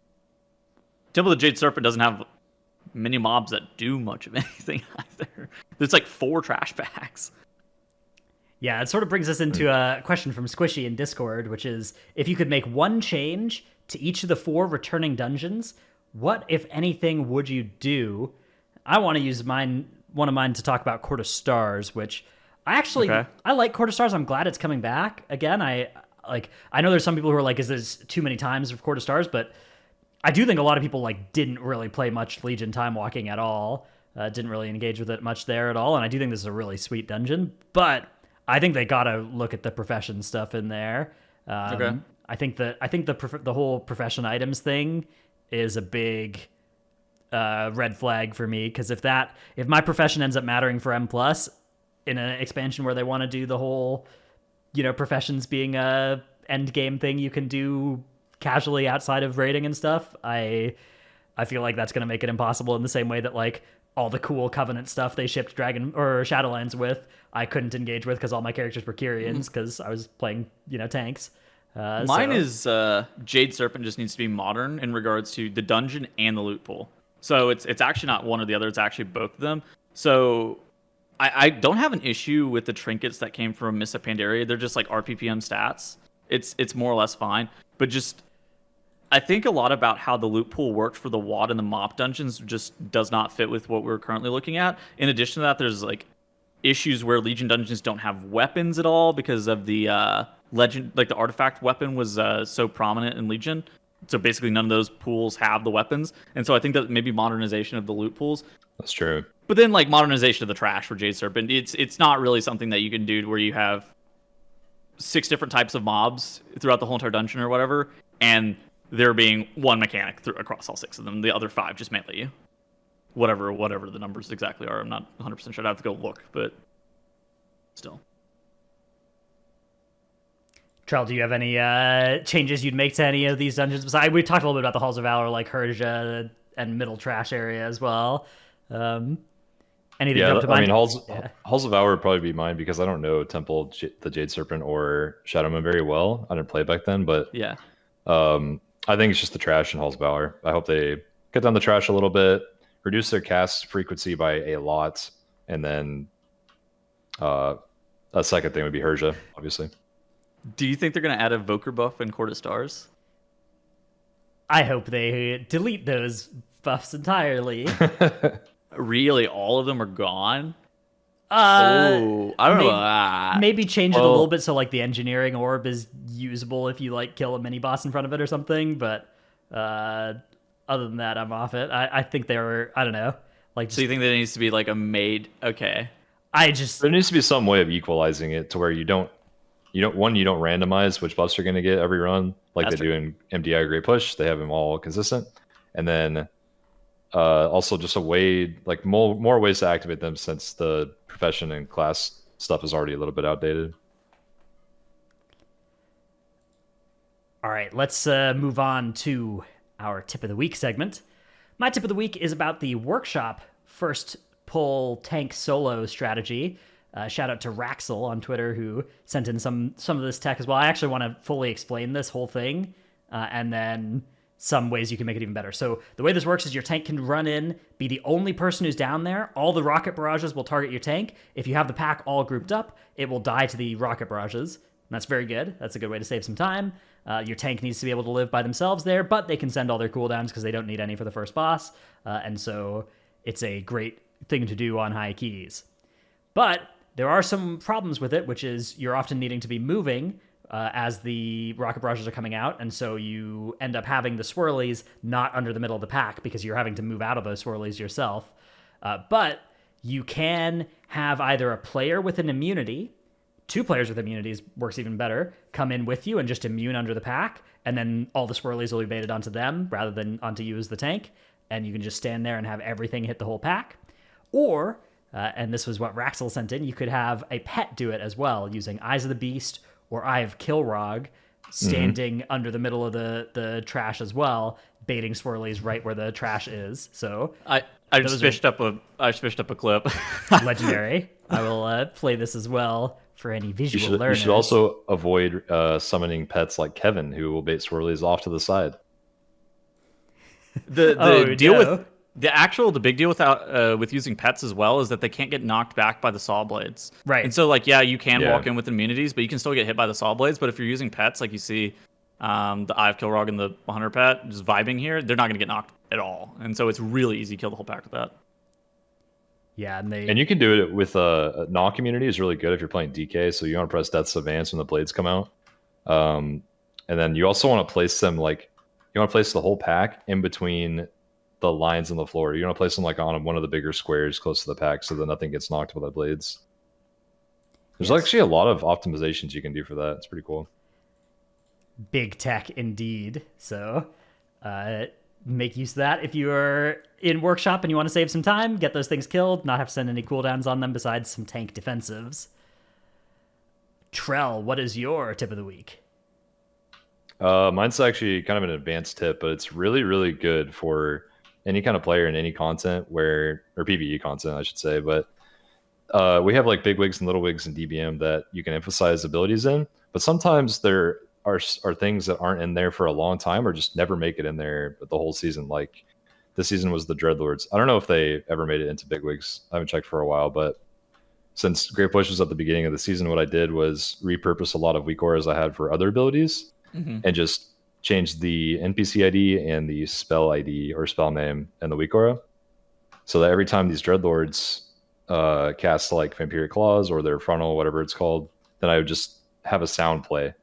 Temple of the Jade Serpent doesn't have many mobs that do much of anything either. There's like 4 trash packs. Yeah, it sort of brings us into a question from Squishy in Discord, which is, if you could make one change to each of the 4 returning dungeons, what, if anything, would you do? I want to use one of mine to talk about Court of Stars, which I like Court of Stars. I'm glad it's coming back again. I know there's some people who are like, is this too many times of Court of Stars? But I do think a lot of people like didn't really play much Legion Time Walking at all. Didn't really engage with it much there at all. And I do think this is a really sweet dungeon, but I think they gotta look at the profession stuff in there. I think the whole profession items thing is a big red flag for me, because if my profession ends up mattering for M+ in an expansion where they want to do the whole, professions being a end game thing you can do casually outside of raiding and stuff, I feel like that's going to make it impossible, in the same way that like all the cool Covenant stuff they shipped Dragon or Shadowlands with, I couldn't engage with because all my characters were Kyrians because I was playing, tanks. Mine is Jade Serpent just needs to be modern in regards to the dungeon and the loot pool. So it's actually not one or the other. It's actually both of them. So I don't have an issue with the trinkets that came from Mists of Pandaria. They're just like RPPM stats. It's more or less fine. But just I think a lot about how the loot pool worked for the WoD and the MoP dungeons just does not fit with what we're currently looking at. In addition to that, there's like issues where Legion dungeons don't have weapons at all because of the legend, like the artifact weapon was so prominent in Legion. So basically, none of those pools have the weapons, and so I think that maybe modernization of the loot pools. That's true. But then like modernization of the trash for Jade Serpent, it's not really something that you can do where you have 6 different types of mobs throughout the whole entire dungeon or whatever, and there being one mechanic across all 6 of them. The other 5 just melee you. Whatever the numbers exactly are, I'm not 100% sure. I'd have to go look, but still. Trell, do you have any changes you'd make to any of these dungeons? Besides, we talked a little bit about the Halls of Valor, like Herja and Middle Trash area as well. Anything jump to mind? I mean, Halls of Valor would probably be mine because I don't know Temple, the Jade Serpent, or Shadow Moon very well. I didn't play back then, but yeah, I think it's just the trash in Halls of Valor. I hope they cut down the trash a little bit, reduce their cast frequency by a lot, and then a second thing would be Herja, obviously. Do you think they're going to add a Voker buff in Court of Stars? I hope they delete those buffs entirely. Really, all of them are gone? I don't know. Maybe change it a little bit so like the engineering orb is usable if you like kill a mini boss in front of it or something. But other than that, I'm off it. I think they were. I don't know. Like, so you think there needs to be like a made? Okay. There needs to be some way of equalizing it to where you don't randomize which buffs you're going to get every run like do in MDI Great Push. They have them all consistent, and then also just a way like more ways to activate them since the profession and class stuff is already a little bit outdated. All right, let's move on to our tip of the week segment. My tip of the week is about the workshop first pull tank solo strategy. Shout out to Raxel on Twitter who sent in some of this tech as well. I actually want to fully explain this whole thing and then some ways you can make it even better. So the way this works is your tank can run in, be the only person who's down there. All the rocket barrages will target your tank. If you have the pack all grouped up, it will die to the rocket barrages. And that's very good. That's a good way to save some time. Your tank needs to be able to live by themselves there, but they can send all their cooldowns because they don't need any for the first boss. And so it's a great thing to do on high keys. But there are some problems with it, which is you're often needing to be moving as the rocket barrages are coming out, and so you end up having the swirlies not under the middle of the pack because you're having to move out of those swirlies yourself. But you can have either a player with an immunity, 2 players with immunities works even better, come in with you and just immune under the pack, and then all the swirlies will be baited onto them rather than onto you as the tank, and you can just stand there and have everything hit the whole pack. Or, and this was what Raxel sent in, you could have a pet do it as well, using Eyes of the Beast or Eye of Kilrog, standing under the middle of the trash as well, baiting swirlies right where the trash is. So I just fished up a clip. Legendary. I will play this as well for any visual learners. You should also avoid summoning pets like Kevin, who will bait swirlies off to the side. The deal with the big deal with using pets as well is that they can't get knocked back by the saw blades. Right. And so like you can walk in with immunities, but you can still get hit by the saw blades. But if you're using pets, like you see the Eye of Kilrog and the Hunter pet just vibing here, they're not going to get knocked at all. And so it's really easy to kill the whole pack with that. Yeah, and you can do it with a knock immunity is really good if you're playing DK. So you want to press Death's Advance when the blades come out, and then you also want to place them you want to place the whole pack in between the lines on the floor. You want to place them like on one of the bigger squares close to the pack so that nothing gets knocked by the blades. There's actually a lot of optimizations you can do for that. It's pretty cool. Big tech indeed. So make use of that. If you're in workshop and you want to save some time, get those things killed, not have to send any cooldowns on them besides some tank defensives. Trell, what is your tip of the week? Mine's actually kind of an advanced tip, but it's really, really good for any kind of player in any content or PvE content, I should say. But we have like big wigs and little wigs in DBM that you can emphasize abilities in, but sometimes there are things that aren't in there for a long time or just never make it in there the whole season. Like this season was the Dreadlords. I don't know if they ever made it into big wigs. I haven't checked for a while, but since Great Push was at the beginning of the season, what I did was repurpose a lot of weak auras I had for other abilities and just change the NPC ID and the spell ID or spell name and the weak aura, so that every time these Dreadlords cast like Vampiric Claws or their frontal, whatever it's called, then I would just have a sound play.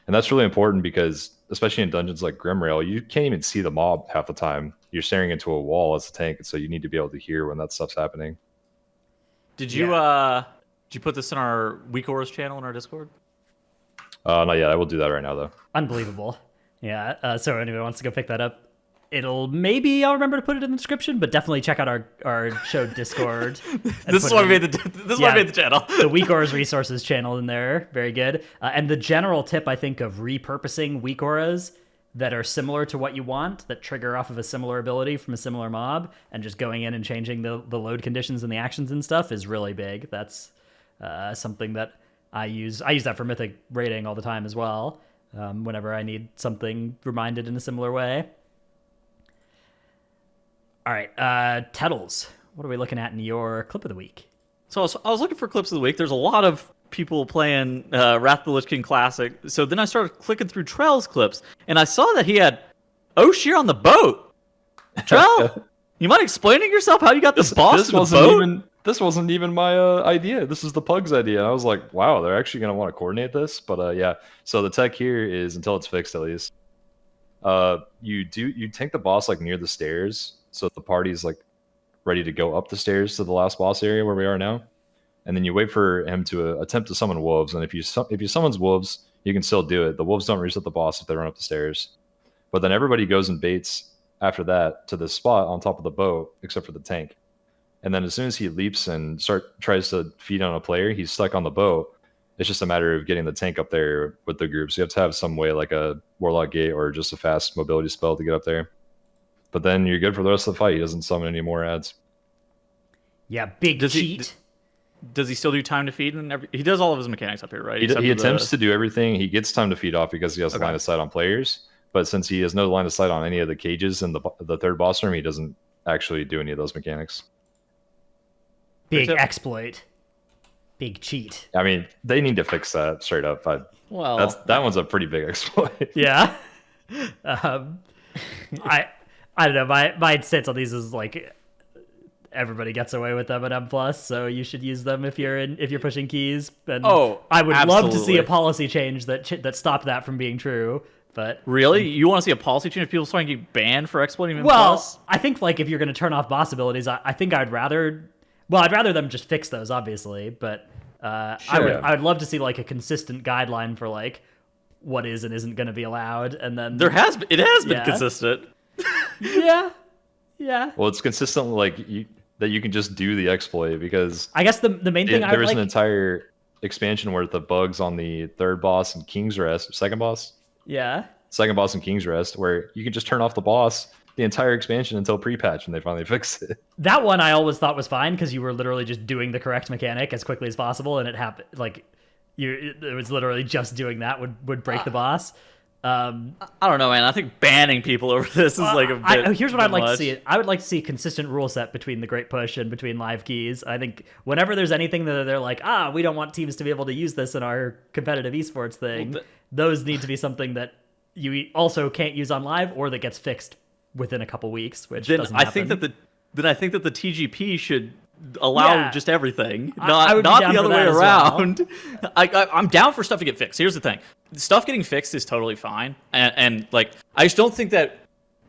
And that's really important because, especially in dungeons like Grimrail, you can't even see the mob half the time. You're staring into a wall as a tank, so you need to be able to hear when that stuff's happening. Did you put this in our Weak Auras channel in our Discord? Not yet. I will do that right now, though. Unbelievable. Yeah. So anyone wants to go pick that up, I'll remember to put it in the description, but definitely check out our show Discord. This is why I made the channel. The Weak Auras resources channel in there, very good. And the general tip, I think, of repurposing Weak Auras that are similar to what you want, that trigger off of a similar ability from a similar mob, and just going in and changing the load conditions and the actions and stuff is really big. That's something that I use. I use that for Mythic raiding all the time as well, whenever I need something reminded in a similar way. All right, Tettles, what are we looking at in your clip of the week? So I was looking for clips of the week. There's a lot of people playing Wrath of the Lich King Classic. So then I started clicking through Trell's clips, and I saw that he had Oshir on the boat. Trell, you mind explaining yourself how you got this boss on the boat? This wasn't even my idea. This is the Pug's idea. And I was like, wow, they're actually going to want to coordinate this. But yeah, so the tech here is, until it's fixed at least, you tank the boss like near the stairs, so the party's like ready to go up the stairs to the last boss area where we are now, and then you wait for him to attempt to summon wolves. And if you summons wolves, you can still do it. The wolves don't reset the boss if they run up the stairs, but then everybody goes and baits after that to the spot on top of the boat except for the tank. And then as soon as he leaps and tries to feed on a player, he's stuck on the boat. It's just a matter of getting the tank up there with the group. So you have to have some way, like a Warlock Gate or just a fast mobility spell to get up there. But then you're good for the rest of the fight. He doesn't summon any more ads. Yeah, big cheat. Does he still do time to feed? He does all of his mechanics up here, right? He attempts to do everything. He gets time to feed off because he has line of sight on players. But since he has no line of sight on any of the cages in the third boss room, he doesn't actually do any of those mechanics. Big exploit. Big cheat. I mean, they need to fix that straight up. That one's a pretty big exploit. Yeah. I don't know. My stance on these is like everybody gets away with them at M+, so you should use them if you're pushing keys. And I would love to see a policy change that stopped that from being true. But really, you want to see a policy change if people starting to get banned for exploiting M+? Well, I think like if you're going to turn off boss abilities, I think I'd rather them just fix those, obviously. But sure. I would love to see like a consistent guideline for like what is and isn't going to be allowed, and then it has been consistent. Yeah. Well, it's consistently like that you can just do the exploit, because I guess the main thing there is an entire expansion worth of bugs on the third boss and King's Rest, second boss and King's Rest, where you can just turn off the boss the entire expansion until pre-patch, and they finally fixed it. That one I always thought was fine because you were literally just doing the correct mechanic as quickly as possible, and it happened like it was literally just doing that would break the boss. I don't know, man. I think banning people over this is like a bit. Here's what I'd like to see. I would like to see a consistent rule set between the Great Push and between live keys. I think whenever there's anything that they're like, we don't want teams to be able to use this in our competitive esports thing, those need to be something that you also can't use on live, or that gets fixed within a couple weeks. Which doesn't happen. I think that the TGP should allow just everything, not the other way around. Well. I'm down for stuff to get fixed. Here's the thing: stuff getting fixed is totally fine, and like I just don't think that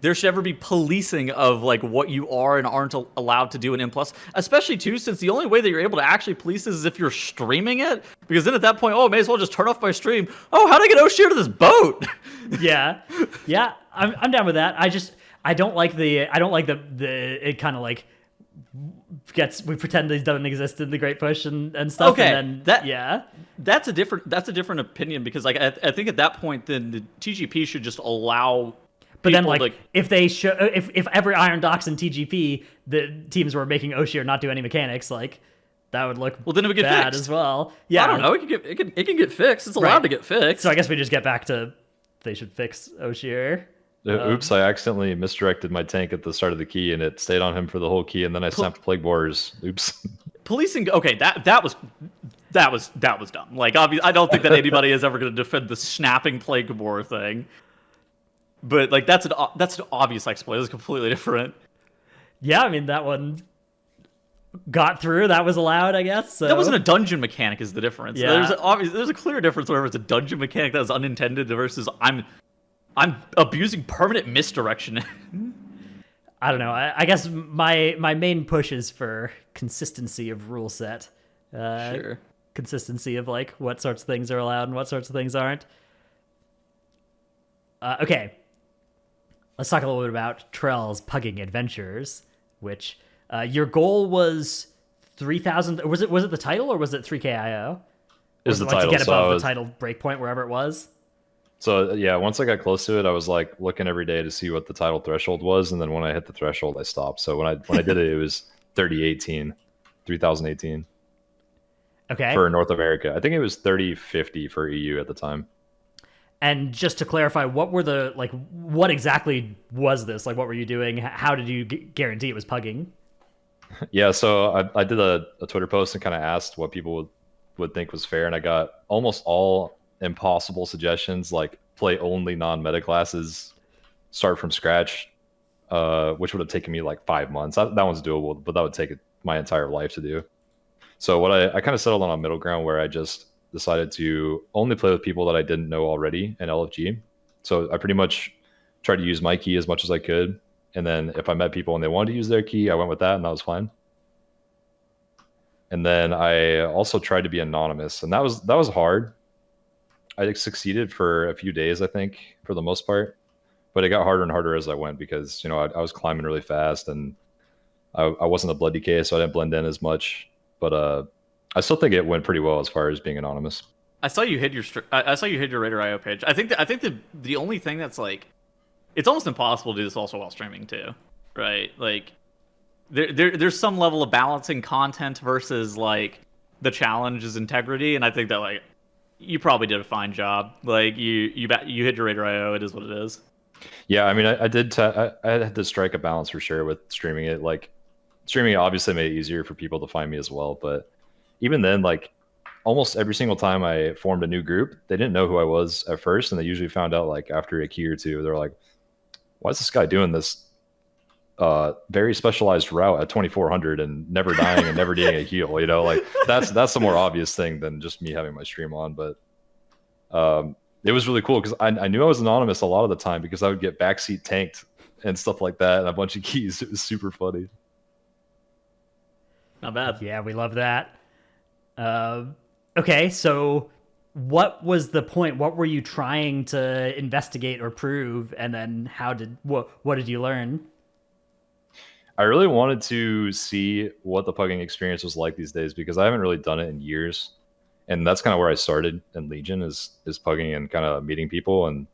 there should ever be policing of like what you are and aren't allowed to do in M+, especially too, since the only way that you're able to actually police this is if you're streaming it, because then at that point, may as well just turn off my stream. How'd I get Oshir to this boat? yeah, I'm down with that. I don't like the it kind of like we pretend these don't exist in the Great Push and stuff. Okay, and then, that's a different opinion, because like I think at that point then the TGP should just allow. But then, like, if every Iron Docks in TGP, the teams were making Oshir not do any mechanics, like that would look then it would get bad fixed as well. Yeah, I don't know. It can get fixed. It's allowed to get fixed. So I guess we just get back to they should fix Oshir. Oops! I accidentally misdirected my tank at the start of the key, and it stayed on him for the whole key, and then I snapped Plague Borers. Oops. Policing. Okay, that was dumb. Like, obviously, I don't think that anybody is ever going to defend the snapping Plague Borer thing. But like that's an obvious exploit. It's completely different. Yeah, I mean that one. got through, that was allowed, I guess. So. That wasn't a dungeon mechanic is the difference. Yeah. There's a clear difference whenever it's a dungeon mechanic that was unintended versus I'm abusing permanent misdirection. I don't know. I guess my main push is for consistency of rule set. Sure. Consistency of like what sorts of things are allowed and what sorts of things aren't. Okay. Let's talk a little bit about Trell's Pugging Adventures, which your goal was 3,000. Was it the title or was it 3KIO? It was the like title. to get above so the title breakpoint wherever it was. So yeah, once I got close to it, I was like looking every day to see what the title threshold was, and then when I hit the threshold, I stopped. So when I did it, it was 3018. Okay. For North America. I think it was 3050 for EU at the time. And just to clarify, what exactly was this? Like, what were you doing? How did you guarantee it was pugging? Yeah, so I did a Twitter post and kind of asked what people would think was fair, and I got almost all impossible suggestions, like play only non-meta classes, start from scratch, which would have taken me like 5 months. That one's doable, but that would take my entire life to do. So what I kind of settled on a middle ground where I just decided to only play with people that I didn't know already in LFG. So I pretty much tried to use my key as much as I could. And then if I met people and they wanted to use their key, I went with that, and that was fine. And then I also tried to be anonymous, and that was hard. I succeeded for a few days, I think, for the most part. But it got harder and harder as I went because, I was climbing really fast, and I wasn't a blood DK, so I didn't blend in as much. But I still think it went pretty well as far as being anonymous. I saw you hit your Raider IO page. I think the only thing that's like, it's almost impossible to do this also while streaming too, right? Like, there's some level of balancing content versus like the challenge is integrity, and I think that like you probably did a fine job. Like you hit your Raider IO. It is what it is. Yeah, I mean, I had to strike a balance for sure with streaming it. Like, streaming it obviously made it easier for people to find me as well, but even then, like, almost every single time I formed a new group, they didn't know who I was at first, and they usually found out like after a key or two. They're like, "Why is this guy doing this very specialized route at 2400 and never dying and never needing a heal?" Like that's the more obvious thing than just me having my stream on. But it was really cool because I knew I was anonymous a lot of the time because I would get backseat tanked and stuff like that and a bunch of keys. It was super funny. Not bad. Yeah, we love that. Okay, so what was the point? What were you trying to investigate or prove? And then what did you learn? I really wanted to see what the pugging experience was like these days because I haven't really done it in years. And that's kind of where I started in Legion is pugging and kind of meeting people. And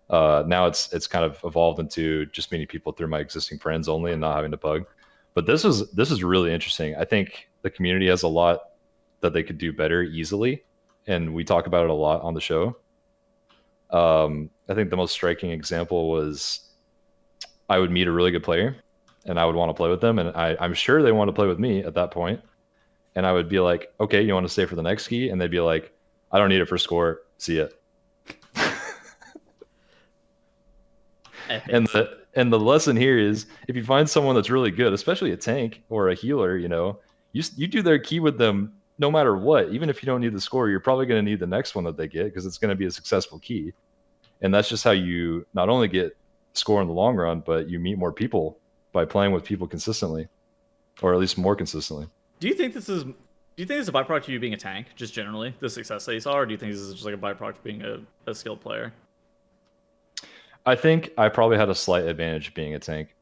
now it's kind of evolved into just meeting people through my existing friends only and not having to pug. But this is really interesting. I think the community has a lot that they could do better easily, and we talk about it a lot on the show. I think the most striking example was I would meet a really good player, and I would want to play with them, and I'm sure they want to play with me at that point. And I would be like, "Okay, you want to stay for the next key?" And they'd be like, "I don't need it for score. See it." And the lesson here is if you find someone that's really good, especially a tank or a healer, you do their key with them no matter what. Even if you don't need the score, you're probably going to need the next one that they get because it's going to be a successful key. And that's just how you not only get score in the long run, but you meet more people by playing with people consistently, or at least more consistently. Do you think this is a byproduct of you being a tank, just generally, the success that you saw, or do you think this is just like a byproduct of being a skilled player? I think I probably had a slight advantage being a tank.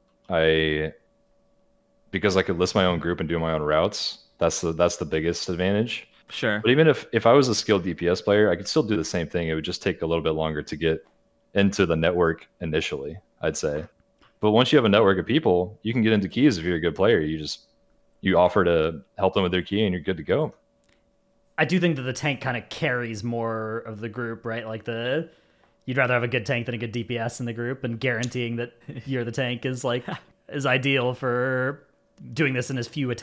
Because I could list my own group and do my own routes. That's the biggest advantage. Sure. But even if I was a skilled DPS player, I could still do the same thing. It would just take a little bit longer to get into the network initially, I'd say. But once you have a network of people, you can get into keys if you're a good player. You offer to help them with their key and you're good to go. I do think that the tank kind of carries more of the group, right? Like you'd rather have a good tank than a good DPS in the group, and guaranteeing that you're the tank is ideal for doing this in as few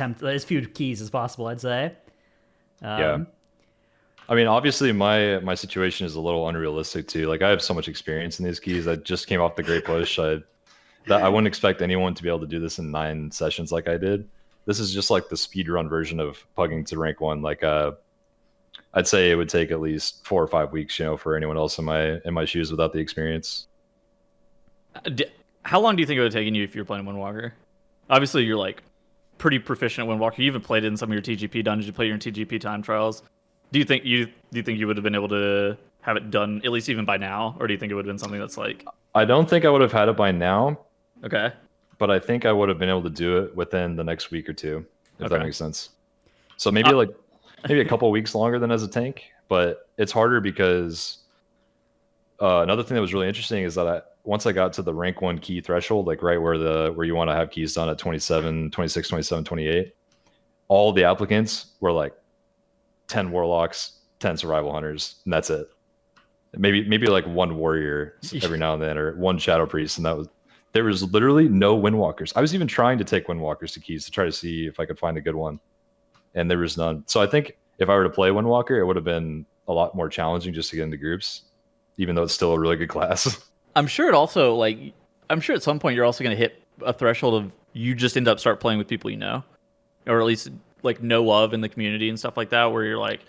keys as possible, I'd say. Yeah. I mean, obviously my situation is a little unrealistic too. Like I have so much experience in these keys. I just came off the Great Push. I wouldn't expect anyone to be able to do this in 9 sessions like I did. this is just like the speed run version of pugging to rank 1. Like I'd say it would take at least 4 or 5 weeks, for anyone else in my shoes without the experience. How long do you think it would have taken you if you were playing Windwalker? Obviously, you're like pretty proficient at Windwalker. You even played it in some of your TGP dungeons. You played your TGP time trials. Do you think you would have been able to have it done at least even by now, or do you think it would have been something that's like? I don't think I would have had it by now. Okay. But I think I would have been able to do it within the next week or two, if that makes sense. So maybe maybe a couple of weeks longer than as a tank, but it's harder because another thing that was really interesting is that once I got to the rank 1 key threshold, like right where you want to have keys done at 27, 26, 27, 28, all the applicants were like 10 warlocks, 10 survival hunters, and that's it. Maybe like one warrior every now and then, or one shadow priest, and there was literally no windwalkers. I was even trying to take windwalkers to keys to try to see if I could find a good one, and there was none. So I think if I were to play windwalker, it would have been a lot more challenging just to get into groups, even though it's still a really good class. I'm sure it also I'm sure at some point you're also going to hit a threshold of you just end up start playing with people you know, or at least like know of in the community and stuff like that, where you're like,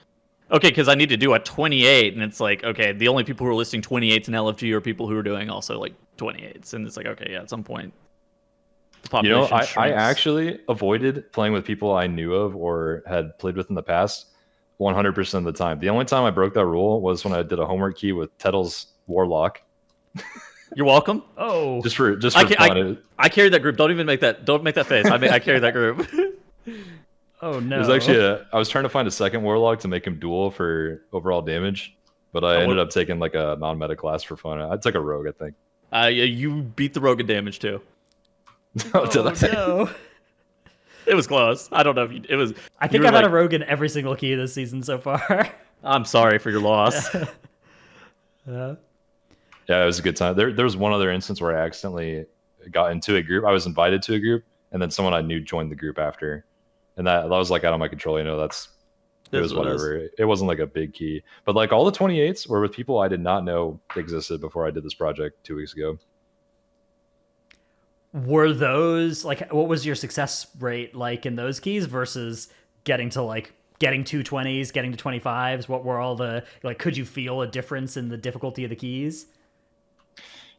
okay, because I need to do a 28, and it's like, okay, the only people who are listing 28s in LFG are people who are doing also like 28s, and it's like, okay, yeah, at some point the population I shrinks. actually avoided playing with people I knew of or had played with in the past 100% of the time. The only time I broke that rule was when I did a homework key with Tettle's Warlock. You're welcome. Oh, just for fun. I carried that group. Don't make that face. I carried that group. Oh no! It was actually I was trying to find a second warlock to make him dual for overall damage, but I ended up taking like a non-meta class for fun. I took a rogue, I think. Yeah, you beat the rogue in damage too. Oh no! It was close. I don't know if it was. I think I've had a rogue in every single key this season so far. I'm sorry for your loss. Yeah, it was a good time. There was one other instance where I accidentally got into a group. I was invited to a group, and then someone I knew joined the group after. And that was like out of my control. It was whatever. It wasn't like a big key. But like all the 28s were with people I did not know existed before I did this project 2 weeks ago. Were those like, what was your success rate like in those keys versus getting 220s, getting to 25s? What were all the, like, could you feel a difference in the difficulty of the keys?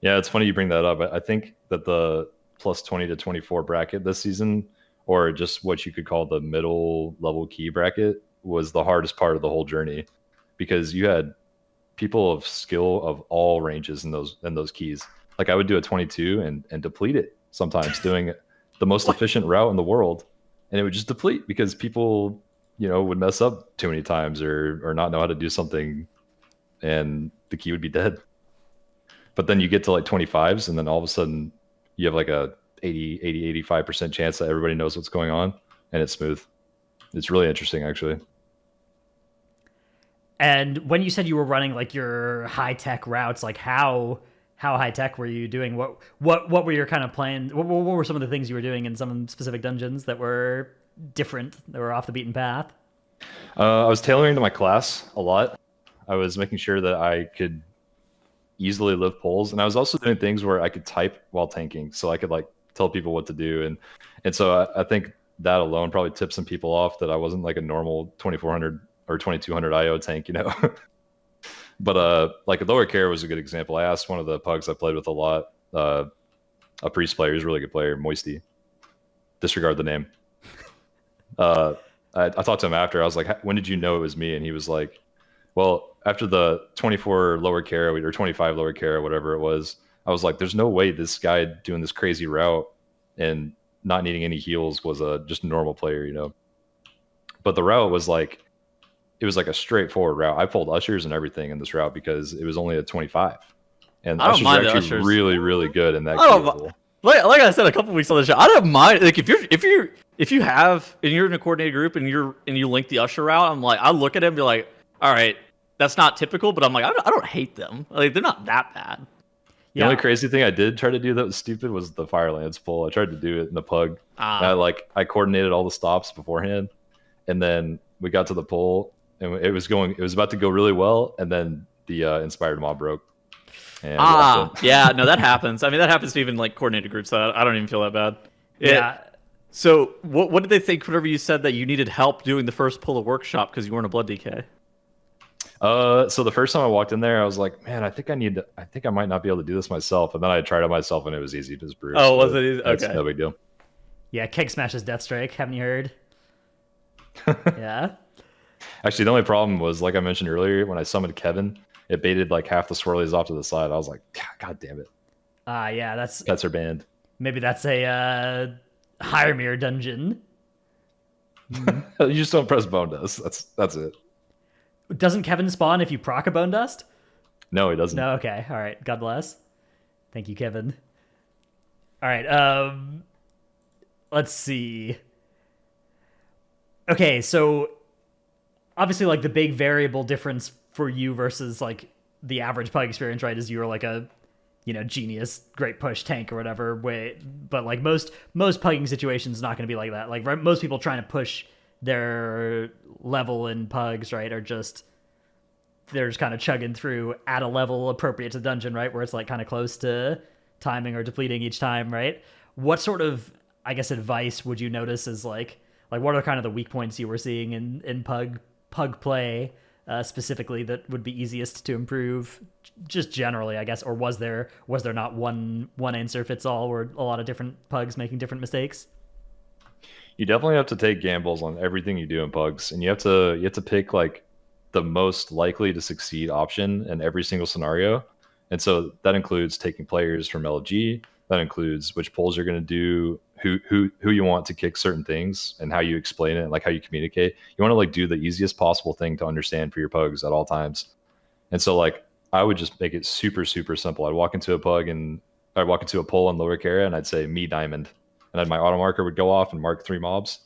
Yeah, it's funny you bring that up. I think that the plus 20 to 24 bracket this season, or just what you could call the middle level key bracket, was the hardest part of the whole journey, because you had people of skill of all ranges in those keys. Like I would do a 22 and deplete it sometimes, doing the most efficient route in the world, and it would just deplete because people, would mess up too many times or not know how to do something, and the key would be dead. But then you get to like 25s, and then all of a sudden you have like a 85% chance that everybody knows what's going on, and it's smooth. It's really interesting, actually. And when you said you were running like your high tech routes, like how high tech were you doing? What were your kind of plans? What were some of the things you were doing in some specific dungeons that were different, that were off the beaten path? I was tailoring to my class a lot. I was making sure that I could easily lift poles, and I was also doing things where I could type while tanking, so I could like tell people what to do, and so I think that alone probably tipped some people off that I wasn't like a normal 2400 or 2200 IO tank, But like a lower care was a good example. I asked one of the pugs I played with a lot, a priest player, he's a really good player, Moisty. Disregard the name. I talked to him after. I was like, when did you know it was me? And he was like, well, after the 24 lower care or 25 lower care or whatever it was, I was like, there's no way this guy doing this crazy route and not needing any heals was just a normal player, But the route was like, it was like a straightforward route. I pulled ushers and everything in this route because it was only a 25. And ushers are actually really, really good in that. Like I said a couple weeks on the show, I don't mind. Like if you have and you're in a coordinated group and you link the usher route, I'm like, I look at him and be like, all right, that's not typical, but I'm like, I don't hate them. Like they're not that bad. The only crazy thing I did try to do that was stupid was the Firelands pull. I tried to do it in the pug. I coordinated all the stops beforehand, and then we got to the pull, and it was about to go really well, and then the inspired mob broke. Yeah, no, that happens. I mean, that happens to even like coordinated groups. So I don't even feel that bad. So what did they think whenever you said that you needed help doing the first pull of workshop because you weren't a blood DK? So the first time I walked in there, I was like, man, I think I might not be able to do this myself. And then I tried it myself, and it was easy to just Bruce. Oh, was it easy? That's Okay. no big deal. Yeah, Keg smashes Death Strike. Haven't you heard? Yeah. Actually, the only problem was, like I mentioned earlier, when I summoned Kevin, it baited like half the swirlies off to the side. I was like, God damn it. Yeah, that's Pets are banned. maybe that's a higher mirror dungeon. You just don't press bone dust. That's it. Doesn't Kevin spawn if you proc a Bone Dust? No, he doesn't. No, okay. All right. God bless. Thank you, Kevin. All right. Let's see. Okay, so obviously like the big variable difference for you versus like the average pug experience, right, is you're like a genius, great push tank or whatever way, but like most pugging situations not going to be like that. Like most people trying to push their level in pugs, right, are just they're just kind of chugging through at a level appropriate to the dungeon, right, where it's like kind of close to timing or depleting each time, right? What sort of, I guess, advice would you notice is like what are kind of the weak points you were seeing in pug play specifically that would be easiest to improve, just generally, I guess, or was there not one answer fits all, or a lot of different pugs making different mistakes? You definitely have to take gambles on everything you do in pugs, and you have to pick like the most likely to succeed option in every single scenario. And so that includes taking players from LG. That includes which polls you're going to do, who you want to kick certain things, and how you explain it, and like how you communicate. You want to like do the easiest possible thing to understand for your pugs at all times. And so like I would just make it super super simple. I'd walk into a poll in lower Kara, and I'd say me diamond, and then my auto marker would go off and mark 3 mobs,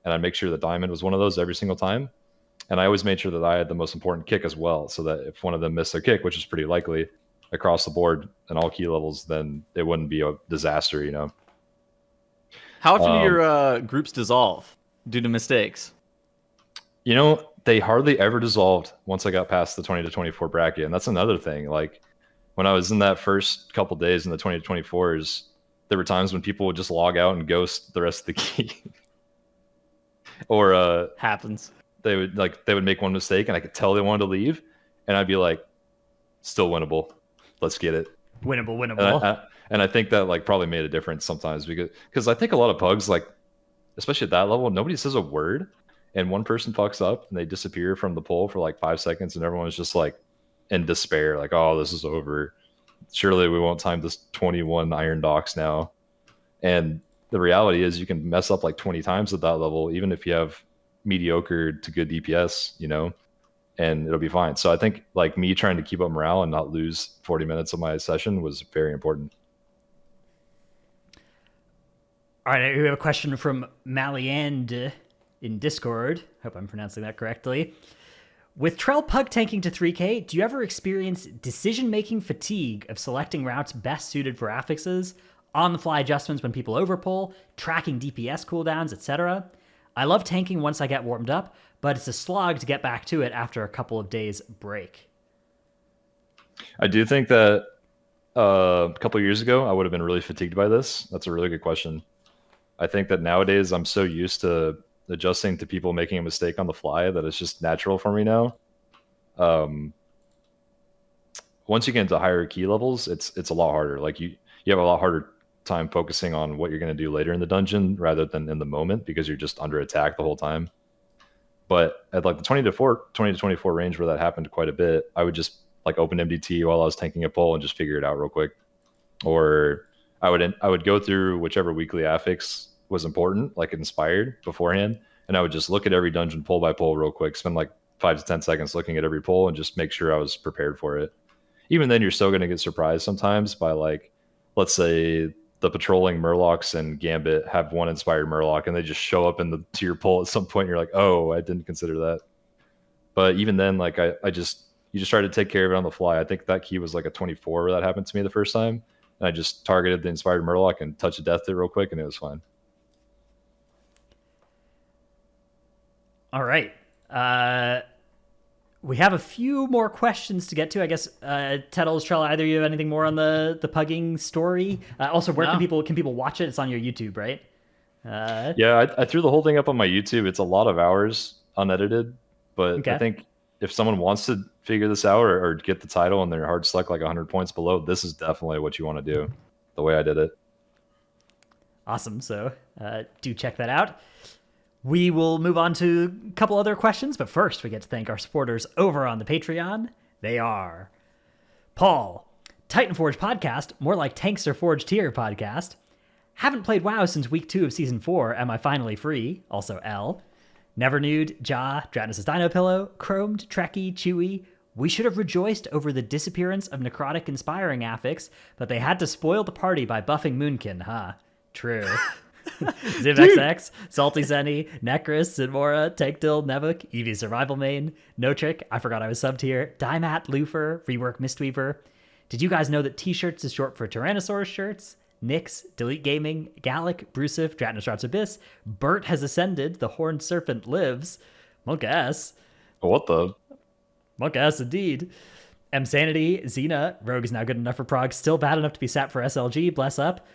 and I'd make sure that diamond was one of those every single time. And I always made sure that I had the most important kick as well, so that if one of them missed their kick, which is pretty likely across the board and all key levels, then it wouldn't be a disaster, How often do your groups dissolve due to mistakes? They hardly ever dissolved once I got past the 20 to 24 bracket. And that's another thing. Like when I was in that first couple days in the 20 to 24s, there were times when people would just log out and ghost the rest of the game. Or Happens. they would make one mistake and I could tell they wanted to leave, and I'd be like, still winnable. Let's get it. Winnable. And I think that like probably made a difference sometimes, because I think a lot of pugs, like especially at that level, nobody says a word, and one person fucks up and they disappear from the poll for like 5 seconds, and everyone's just like in despair, like, oh, this is over. Surely we won't time this 21 iron docks now. And the reality is you can mess up like 20 times at that level, even if you have mediocre to good DPS, and it'll be fine. So I think like me trying to keep up morale and not lose 40 minutes of my session was very important. All right, we have a question from Maliand in Discord. Hope I'm pronouncing that correctly. With Trell pug tanking to 3k, do you ever experience decision-making fatigue of selecting routes best suited for affixes, on-the-fly adjustments when people overpull, tracking DPS cooldowns, etc.? I love tanking once I get warmed up, but it's a slog to get back to it after a couple of days break. I do think that a couple of years ago, I would have been really fatigued by this. That's a really good question. I think that nowadays I'm so used to adjusting to people making a mistake on the fly that it's just natural for me now. Once you get into higher key levels, it's a lot harder. Like you have a lot harder time focusing on what you're going to do later in the dungeon rather than in the moment, because you're just under attack the whole time. But at like the 20 to 24 range where that happened quite a bit, I would just like open MDT while I was tanking a pull and just figure it out real quick. Or I would go through whichever weekly affix was important, like inspired beforehand, and I would just look at every dungeon pull by pull real quick, spend like 5 to 10 seconds looking at every pull and just make sure I was prepared for it. Even then, you're still going to get surprised sometimes by, like, let's say the patrolling Murlocs and Gambit have one inspired Murloc and they just show up in the tier pull at some point. And you're like, oh, I didn't consider that. But even then, like you just try to take care of it on the fly. I think that key was like a 24 where that happened to me the first time. And I just targeted the inspired Murloc and touch of death it real quick, and it was fine. All right. We have a few more questions to get to. I guess, Tettles, Trell, either of you have anything more on the pugging story? Also, where can people watch it? It's on your YouTube, right? Yeah, I threw the whole thing up on my YouTube. It's a lot of hours unedited, but Okay. I think if someone wants to figure this out or get the title and they're hard select like 100 points below, this is definitely what you want to do. The way I did it. Awesome. So do check that out. We will move on to a couple other questions, but first we get to thank our supporters over on the Patreon. They are Paul, Titanforge podcast, more like Tankster Forge tier podcast. Haven't played WoW since week 2 of season 4. Am I finally free? Also L. Never Nude, Ja, Dratnus' Dino Pillow, Chromed, Trekkie, Chewy. We should have rejoiced over the disappearance of Necrotic Inspiring affix, but they had to spoil the party by buffing Moonkin, huh? True. ZivXX, Salty Zenny, Necris, Sidmora, Tankdill, Nevuk, Eevee Survival Main, No Trick, I forgot I was subbed here, Dymat, Lufer, Rework Mistweaver. Did you guys know that T-shirts is short for Tyrannosaurus shirts? Nyx, Delete Gaming, Gallic, Brusif, Dratnostrots Abyss, Bert has ascended, the Horned Serpent lives, Monk S, What the? Monk S indeed, M Sanity, Xena, Rogue is now good enough for Prague, still bad enough to be sat for SLG, bless up.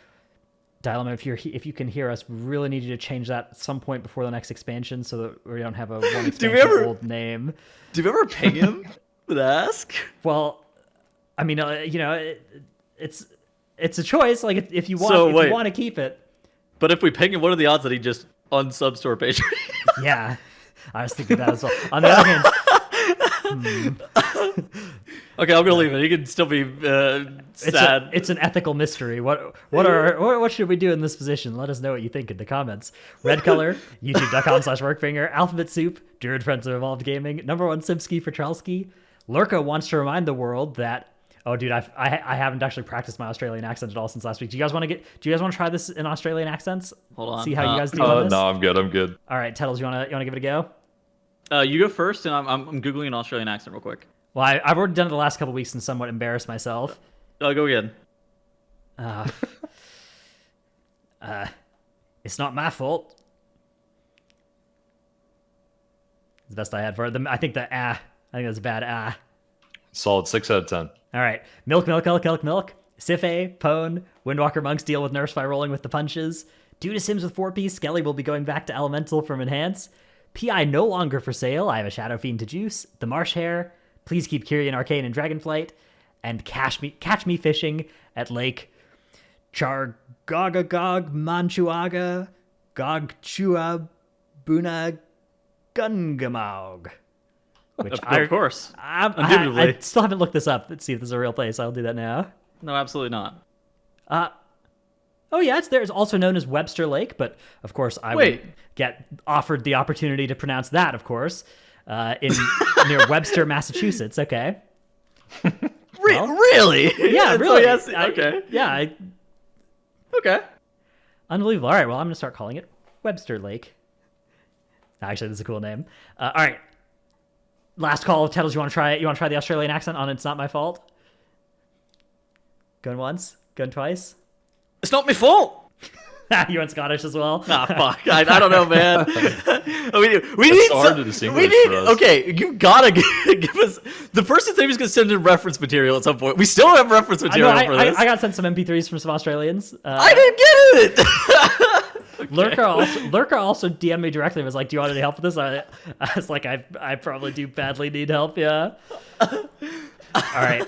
Dilemma, if you can hear us, we really need you to change that at some point before the next expansion so that we don't have a one expansion old name. Do we ever ping him with ask? Well, I mean, it's a choice. Like if you want, So, if wait. you want to keep it. But if we ping him, what are the odds that he just unsubs to our page? Yeah, I was thinking that as well. On the other hand, Okay, I'm gonna leave it. He can still be sad. it's an ethical mystery. What should we do in this position? Let us know what you think in the comments. Red color, youtube.com/workfinger, Alphabet Soup, Druid Friends of Evolved Gaming, #1 Simski for Trelsky. Lurka wants to remind the world that. Oh, dude, I haven't actually practiced my Australian accent at all since last week. Do you guys want to try this in Australian accents? Hold on. See how you guys do on this. No, I'm good. All right, Tettles, you wanna give it a go? You go first, and I'm googling an Australian accent real quick. Well, I've already done it the last couple weeks and somewhat embarrassed myself. I'll go again. It's not my fault. It's the best I had for it. I think that's a bad Solid 6 out of 10. All right. Milk. Sife, Pone, Windwalker Monks deal with nerfs by rolling with the punches. Due to Sims with 4P, Skelly will be going back to Elemental from Enhance. PI no longer for sale. I have a Shadow Fiend to juice. The Marsh Hare. Please keep Kyrian Arcane and Dragonflight. And catch me fishing at Lake Chargogagog Manchuaga Gogchua Buna Gungamaug. Which Of course. I still haven't looked this up. Let's see if this is a real place. I'll do that now. No, absolutely not. Oh yeah, it's there. It's also known as Webster Lake, but of course I would get offered the opportunity to pronounce that, of course, in near Webster, Massachusetts. Okay. Really? Yeah, So really. yes, okay. Okay. Unbelievable. All right, well, I'm gonna start calling it Webster Lake. Actually, this is a cool name. All right. Last call, Tettles. You want to try it? You want to try the Australian accent on "It's Not My Fault"? Going once, going twice. It's not my fault. You went Scottish as well. Ah, fuck. I don't know, man. we It's need so hard to distinguish for us. Okay, you gotta give us. The person's name is gonna send in reference material at some point. We still have reference I material know. for this. I got sent some MP3s from some Australians. I didn't get it. Lurker also DM'd me directly and was like, "Do you want any help with this?" I was like, "I probably do badly need help." Yeah. All right.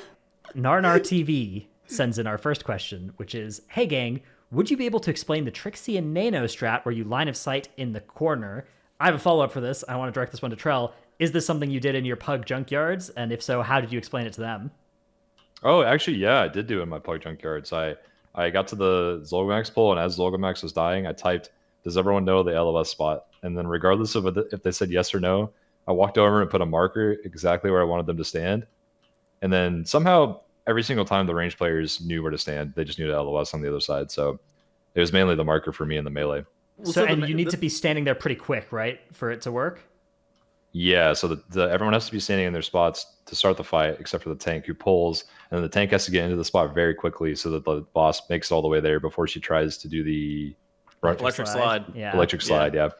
Narnar TV sends in our first question, which is, "Hey gang, would you be able to explain the Trixie and Nano strat where you line of sight in the corner?" I have a follow-up for this. I want to direct this one to Trell. Is this something you did in your Pug junkyards? And if so, how did you explain it to them? Oh, actually, yeah, I did do it in my Pug junkyards. I got to the Zolgamax poll, and as Zolgamax was dying, I typed, "Does everyone know the LOS spot?" And then regardless of if they said yes or no, I walked over and put a marker exactly where I wanted them to stand. And then somehow, every single time the range players knew where to stand. They just knew the LOS on the other side. So it was mainly the marker for me in the melee. And you need to be standing there pretty quick, right, for it to work? Yeah, so everyone has to be standing in their spots to start the fight, except for the tank who pulls, and then the tank has to get into the spot very quickly so that the boss makes it all the way there before she tries to do the Electric slide. Yeah. electric slide. Yeah.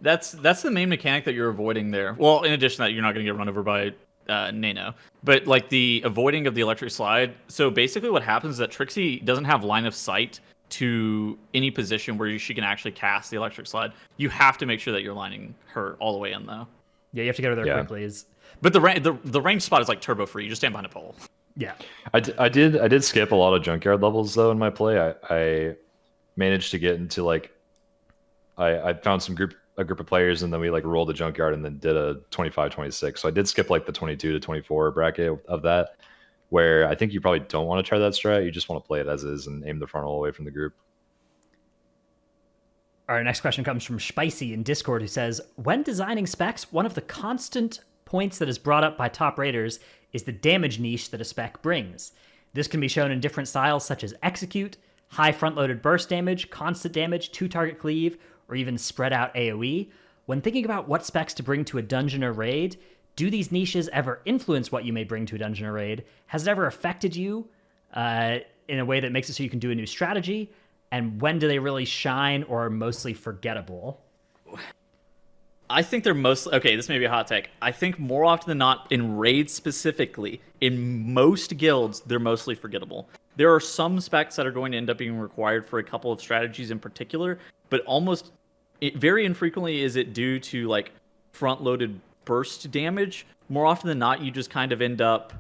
That's the main mechanic that you're avoiding there. Well, in addition to that, you're not going to get run over by Nano. But like the avoiding of the electric slide. So basically what happens is that Trixie doesn't have line of sight to any position where she can actually cast the electric slide. You have to make sure that you're lining her all the way in, though. Yeah, you have to get her there quickly. But the range spot is like turbo free. You just stand behind a pole. Yeah. I did skip a lot of junkyard levels though in my play. I managed to get into like I found a group of players, and then we like rolled the junkyard and then did a 25-26. So I did skip like the 22 to 24 bracket of that, where I think you probably don't want to try that strat. You just want to play it as is and aim the frontal away from the group. Our next question comes from Spicy in Discord, who says, when designing specs, one of the constant points that is brought up by top raiders is the damage niche that a spec brings. This can be shown in different styles such as execute, high front-loaded burst damage, constant damage, two-target cleave, or even spread-out AoE. When thinking about what specs to bring to a dungeon or raid, do these niches ever influence what you may bring to a dungeon or raid? Has it ever affected you in a way that makes it so you can do a new strategy? And when do they really shine or are mostly forgettable? I think they're mostly... Okay, this may be a hot take. I think more often than not, in raids specifically, in most guilds, they're mostly forgettable. There are some specs that are going to end up being required for a couple of strategies in particular, but very infrequently is it due to like front-loaded burst damage. More often than not, you just kind of end up...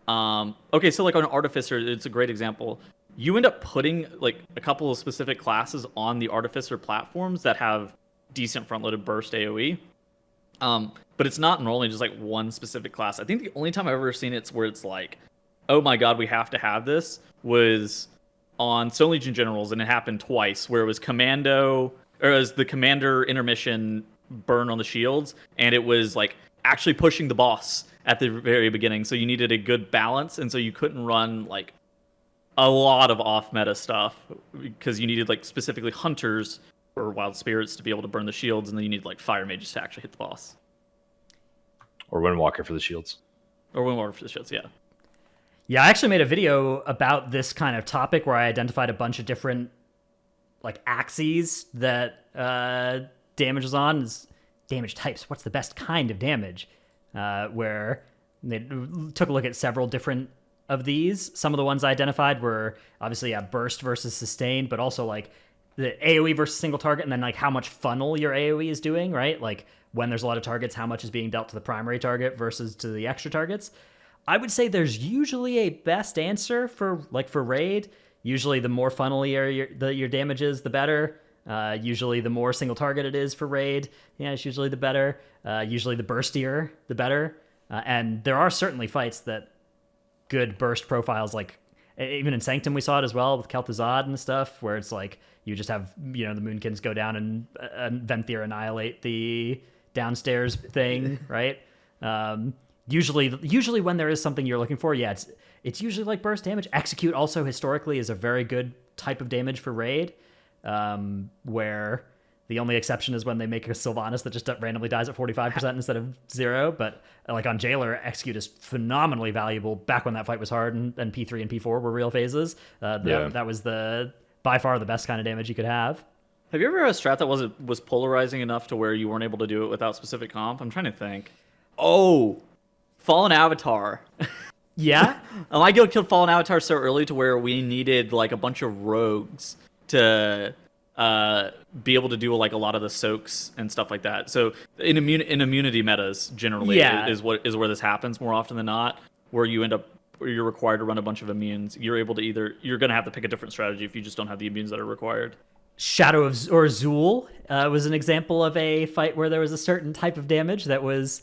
okay, so like on Artificer, it's a great example. You end up putting like a couple of specific classes on the Artificer platforms that have decent front-loaded burst AoE. But it's not normally just like one specific class. I think the only time I've ever seen it's where it's like, oh my god, we have to have this, was on Stone Legion Generals, and it happened twice, where it was the Commander intermission burn on the shields, and it was like actually pushing the boss at the very beginning, so you needed a good balance, and so you couldn't run like a lot of off-meta stuff, because you needed like specifically hunters or wild spirits to be able to burn the shields, and then you need like fire mages to actually hit the boss. Or Windwalker for the shields. Or Windwalker for the shields, yeah. Yeah, I actually made a video about this kind of topic where I identified a bunch of different like axes that damage is on. Damage types. What's the best kind of damage? Where they took a look at several different of these. Some of the ones I identified were obviously burst versus sustained, but also like the AoE versus single target, and then like how much funnel your AoE is doing, right? Like when there's a lot of targets, how much is being dealt to the primary target versus to the extra targets. I would say there's usually a best answer for raid. Usually the more funnely your damage is, the better. Usually the more single target it is for raid, yeah, it's usually the better. Usually the burstier, the better. And there are certainly fights that good burst profiles, like even in Sanctum we saw it as well with Kel'Thuzad and stuff, where it's like you just have, the Moonkins go down and Venthyr annihilate the downstairs thing, right? Usually when there is something you're looking for, yeah, it's usually like burst damage. Execute also historically is a very good type of damage for raid, where the only exception is when they make a Sylvanas that just randomly dies at 45% instead of 0. But like on Jailer, Execute is phenomenally valuable back when that fight was hard and P3 and P4 were real phases. That was by far the best kind of damage you could have. Have you ever had a strat that was polarizing enough to where you weren't able to do it without specific comp? I'm trying to think. Oh, Fallen Avatar. Yeah? My guild killed Fallen Avatar so early to where we needed like a bunch of rogues to be able to do like a lot of the soaks and stuff like that. So in immunity metas generally is where this happens more often than not, where you're required to run a bunch of immunes. You're going to have to pick a different strategy if you just don't have the immunes that are required. Shadow of Zul was an example of a fight where there was a certain type of damage that was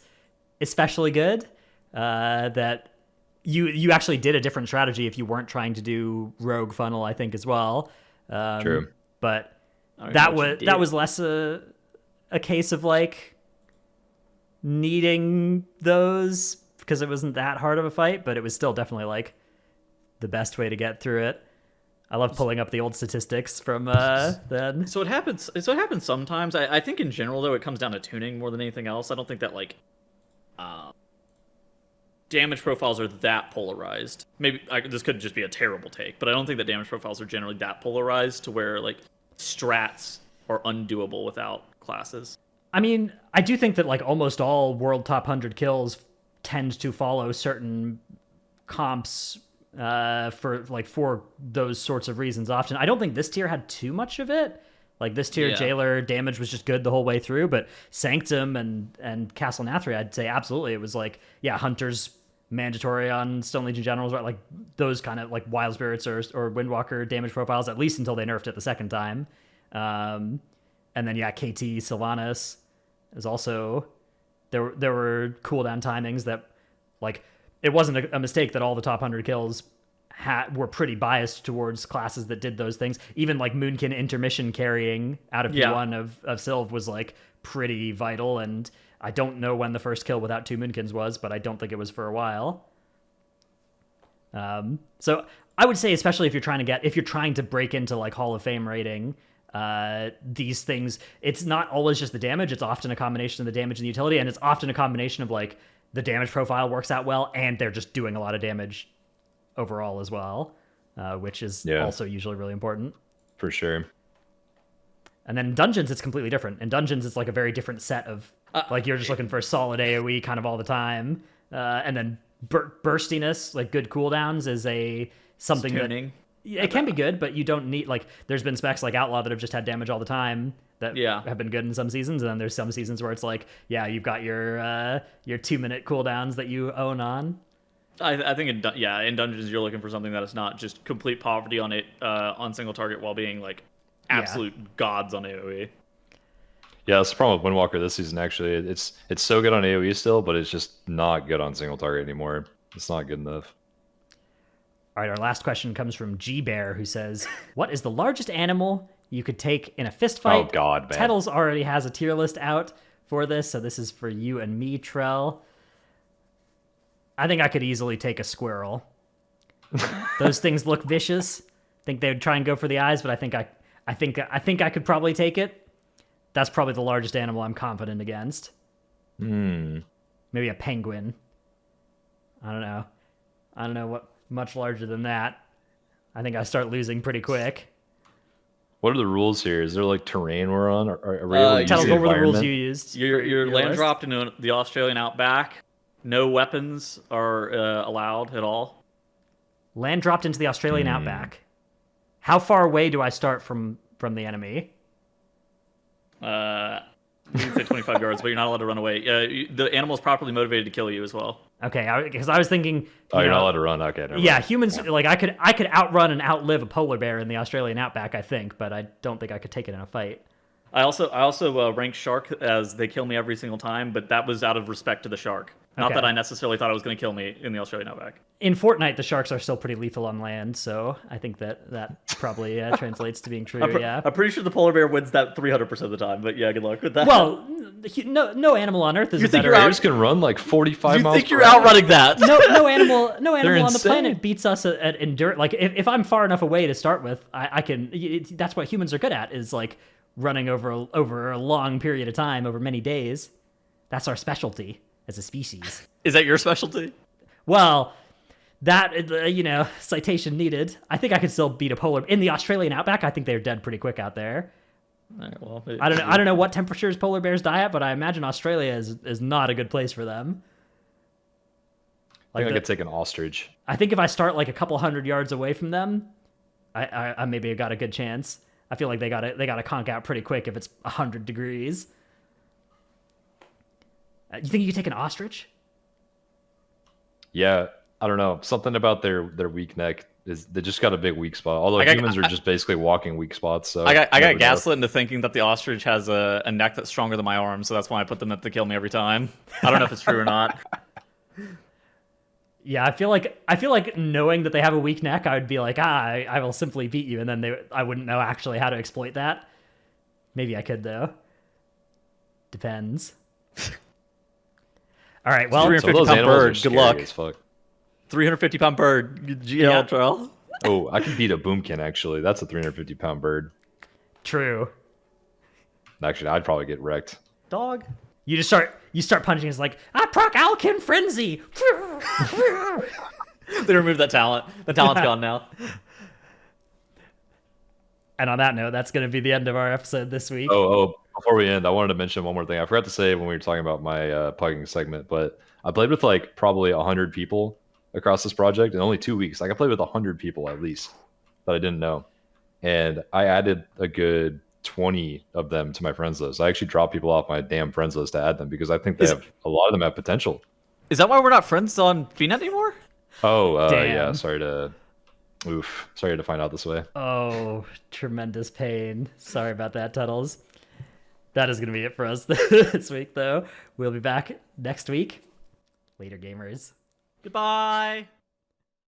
especially good, that you actually did a different strategy if you weren't trying to do rogue funnel, I think, as well. True. But that was less a case of like needing those because it wasn't that hard of a fight, but it was still definitely like the best way to get through it. I love pulling up the old statistics from then. So it happens sometimes. I think in general though it comes down to tuning more than anything else. I don't think that like damage profiles are that polarized. Maybe this could just be a terrible take, but I don't think that damage profiles are generally that polarized to where like strats are undoable without classes. I mean, I do think that like almost all world top 100 kills tend to follow certain comps for those sorts of reasons often. I don't think this tier had too much of it. Like this tier, Jailer damage was just good the whole way through, but Sanctum and Castle Nathri, I'd say absolutely it was like, yeah, Hunters mandatory on Stone Legion Generals, right? Like those kind of like Wild Spirits or Windwalker damage profiles, at least until they nerfed it the second time. And then yeah, KT Sylvanas is also there were cooldown timings that like it wasn't a mistake that all the top 100 kills were pretty biased towards classes that did those things. Even like Moonkin intermission carrying out of P1 of Sylv was like pretty vital, and I don't know when the first kill without 2 Moonkins was, but I don't think it was for a while. So I would say, especially if you're trying to break into like Hall of Fame rating, these things, it's not always just the damage. It's often a combination of the damage and the utility, and it's often a combination of like the damage profile works out well, and they're just doing a lot of damage overall as well, which is also usually really important. For sure. And then in Dungeons, it's completely different. In Dungeons, it's like a very different set of, like you're just looking for solid AoE kind of all the time. And then burstiness, like good cooldowns, is something that it can be good, but you don't need, like there's been specs like Outlaw that have just had damage all the time that have been good in some seasons, and then there's some seasons where it's like, you've got your 2-minute cooldowns that you own on. I think in Dungeons you're looking for something that is not just complete poverty on it on single target while being like absolute gods on AoE. Yeah, that's the problem with Windwalker this season. Actually, it's so good on AoE still, but it's just not good on single target anymore. It's not good enough. All right, our last question comes from G Bear, who says, "What is the largest animal you could take in a fist fight?" Oh God, man! Tettles already has a tier list out for this, so this is for you and me, Trell. I think I could easily take a squirrel. Those things look vicious. I think they would try and go for the eyes, but I think I could probably take it. That's probably the largest animal I'm confident against. Maybe a penguin. I don't know what much larger than that. I think I start losing pretty quick. What are the rules here? Is there like terrain we're on? Are we able to tell use us the what were the rules environment? you used. You're land list? dropped into the Australian outback. No weapons are allowed at all. Land dropped into the Australian outback. How far away do I start from the enemy? You can say 25 yards, but you're not allowed to run away. The animal's properly motivated to kill you as well. Okay, because I was thinking. You're not allowed to run. Okay. Never mind. Humans like I could outrun and outlive a polar bear in the Australian outback, I think, but I don't think I could take it in a fight. I also rank shark as they kill me every single time, but that was out of respect to the shark. Not that I necessarily thought it was going to kill me in the Australian outback. In Fortnite, the sharks are still pretty lethal on land, so I think that probably translates to being true. I'm pretty sure the polar bear wins that 300% of the time, but yeah, good luck with that. Well, no animal on Earth is You think better. Bears can run like 45 miles. You think you're outrunning that? No animal on the insane. planet beats us at endurance. Like if I'm far enough away to start with, I can. That's what humans are good at, is like running over a long period of time, over many days. That's our specialty as a species. Is that your specialty? Well, that citation needed. I think I could still beat a polar in the Australian outback. I think they're dead pretty quick out there. All right, well, I don't know what temperatures polar bears die at, but I imagine Australia is not a good place for them. I think I could take an ostrich. I think if I start like a couple 100 yards away from them, I maybe got a good chance. I feel like they gotta conk out pretty quick if it's 100 degrees. You think you could take an ostrich? Yeah, I don't know. Something about their weak neck is they just got a big weak spot. Although humans are just basically walking weak spots. So I got gaslit into thinking that the ostrich has a neck that's stronger than my arm, so that's why I put them up to kill me every time. I don't know if it's true or not. Yeah, I feel like knowing that they have a weak neck, I would be like, I will simply beat you, and then I wouldn't know actually how to exploit that. Maybe I could though. Depends. All right, well, 350-pound bird. Good luck. 350-pound bird. GL Trell. Oh, I can beat a boomkin actually. That's a 350-pound bird. True. Actually, I'd probably get wrecked. Dog. You start punching. It's like, I proc Alkin Frenzy. They removed that talent. The talent's gone now. And on that note, that's going to be the end of our episode this week. Oh, before we end, I wanted to mention one more thing. I forgot to say when we were talking about my pugging segment, but I played with like probably 100 people across this project in only 2 weeks. Like I played with 100 people at least that I didn't know, and I added a good 20 of them to my friends list. I actually dropped people off my damn friends list to add them because I think they have a lot of them have potential. Is that why we're not friends on BNet anymore? Oh, Damn. yeah. Sorry to find out this way. Oh, tremendous pain. Sorry about that, Tunnels. That is going to be it for us this week, though. We'll be back next week. Later, gamers. Goodbye.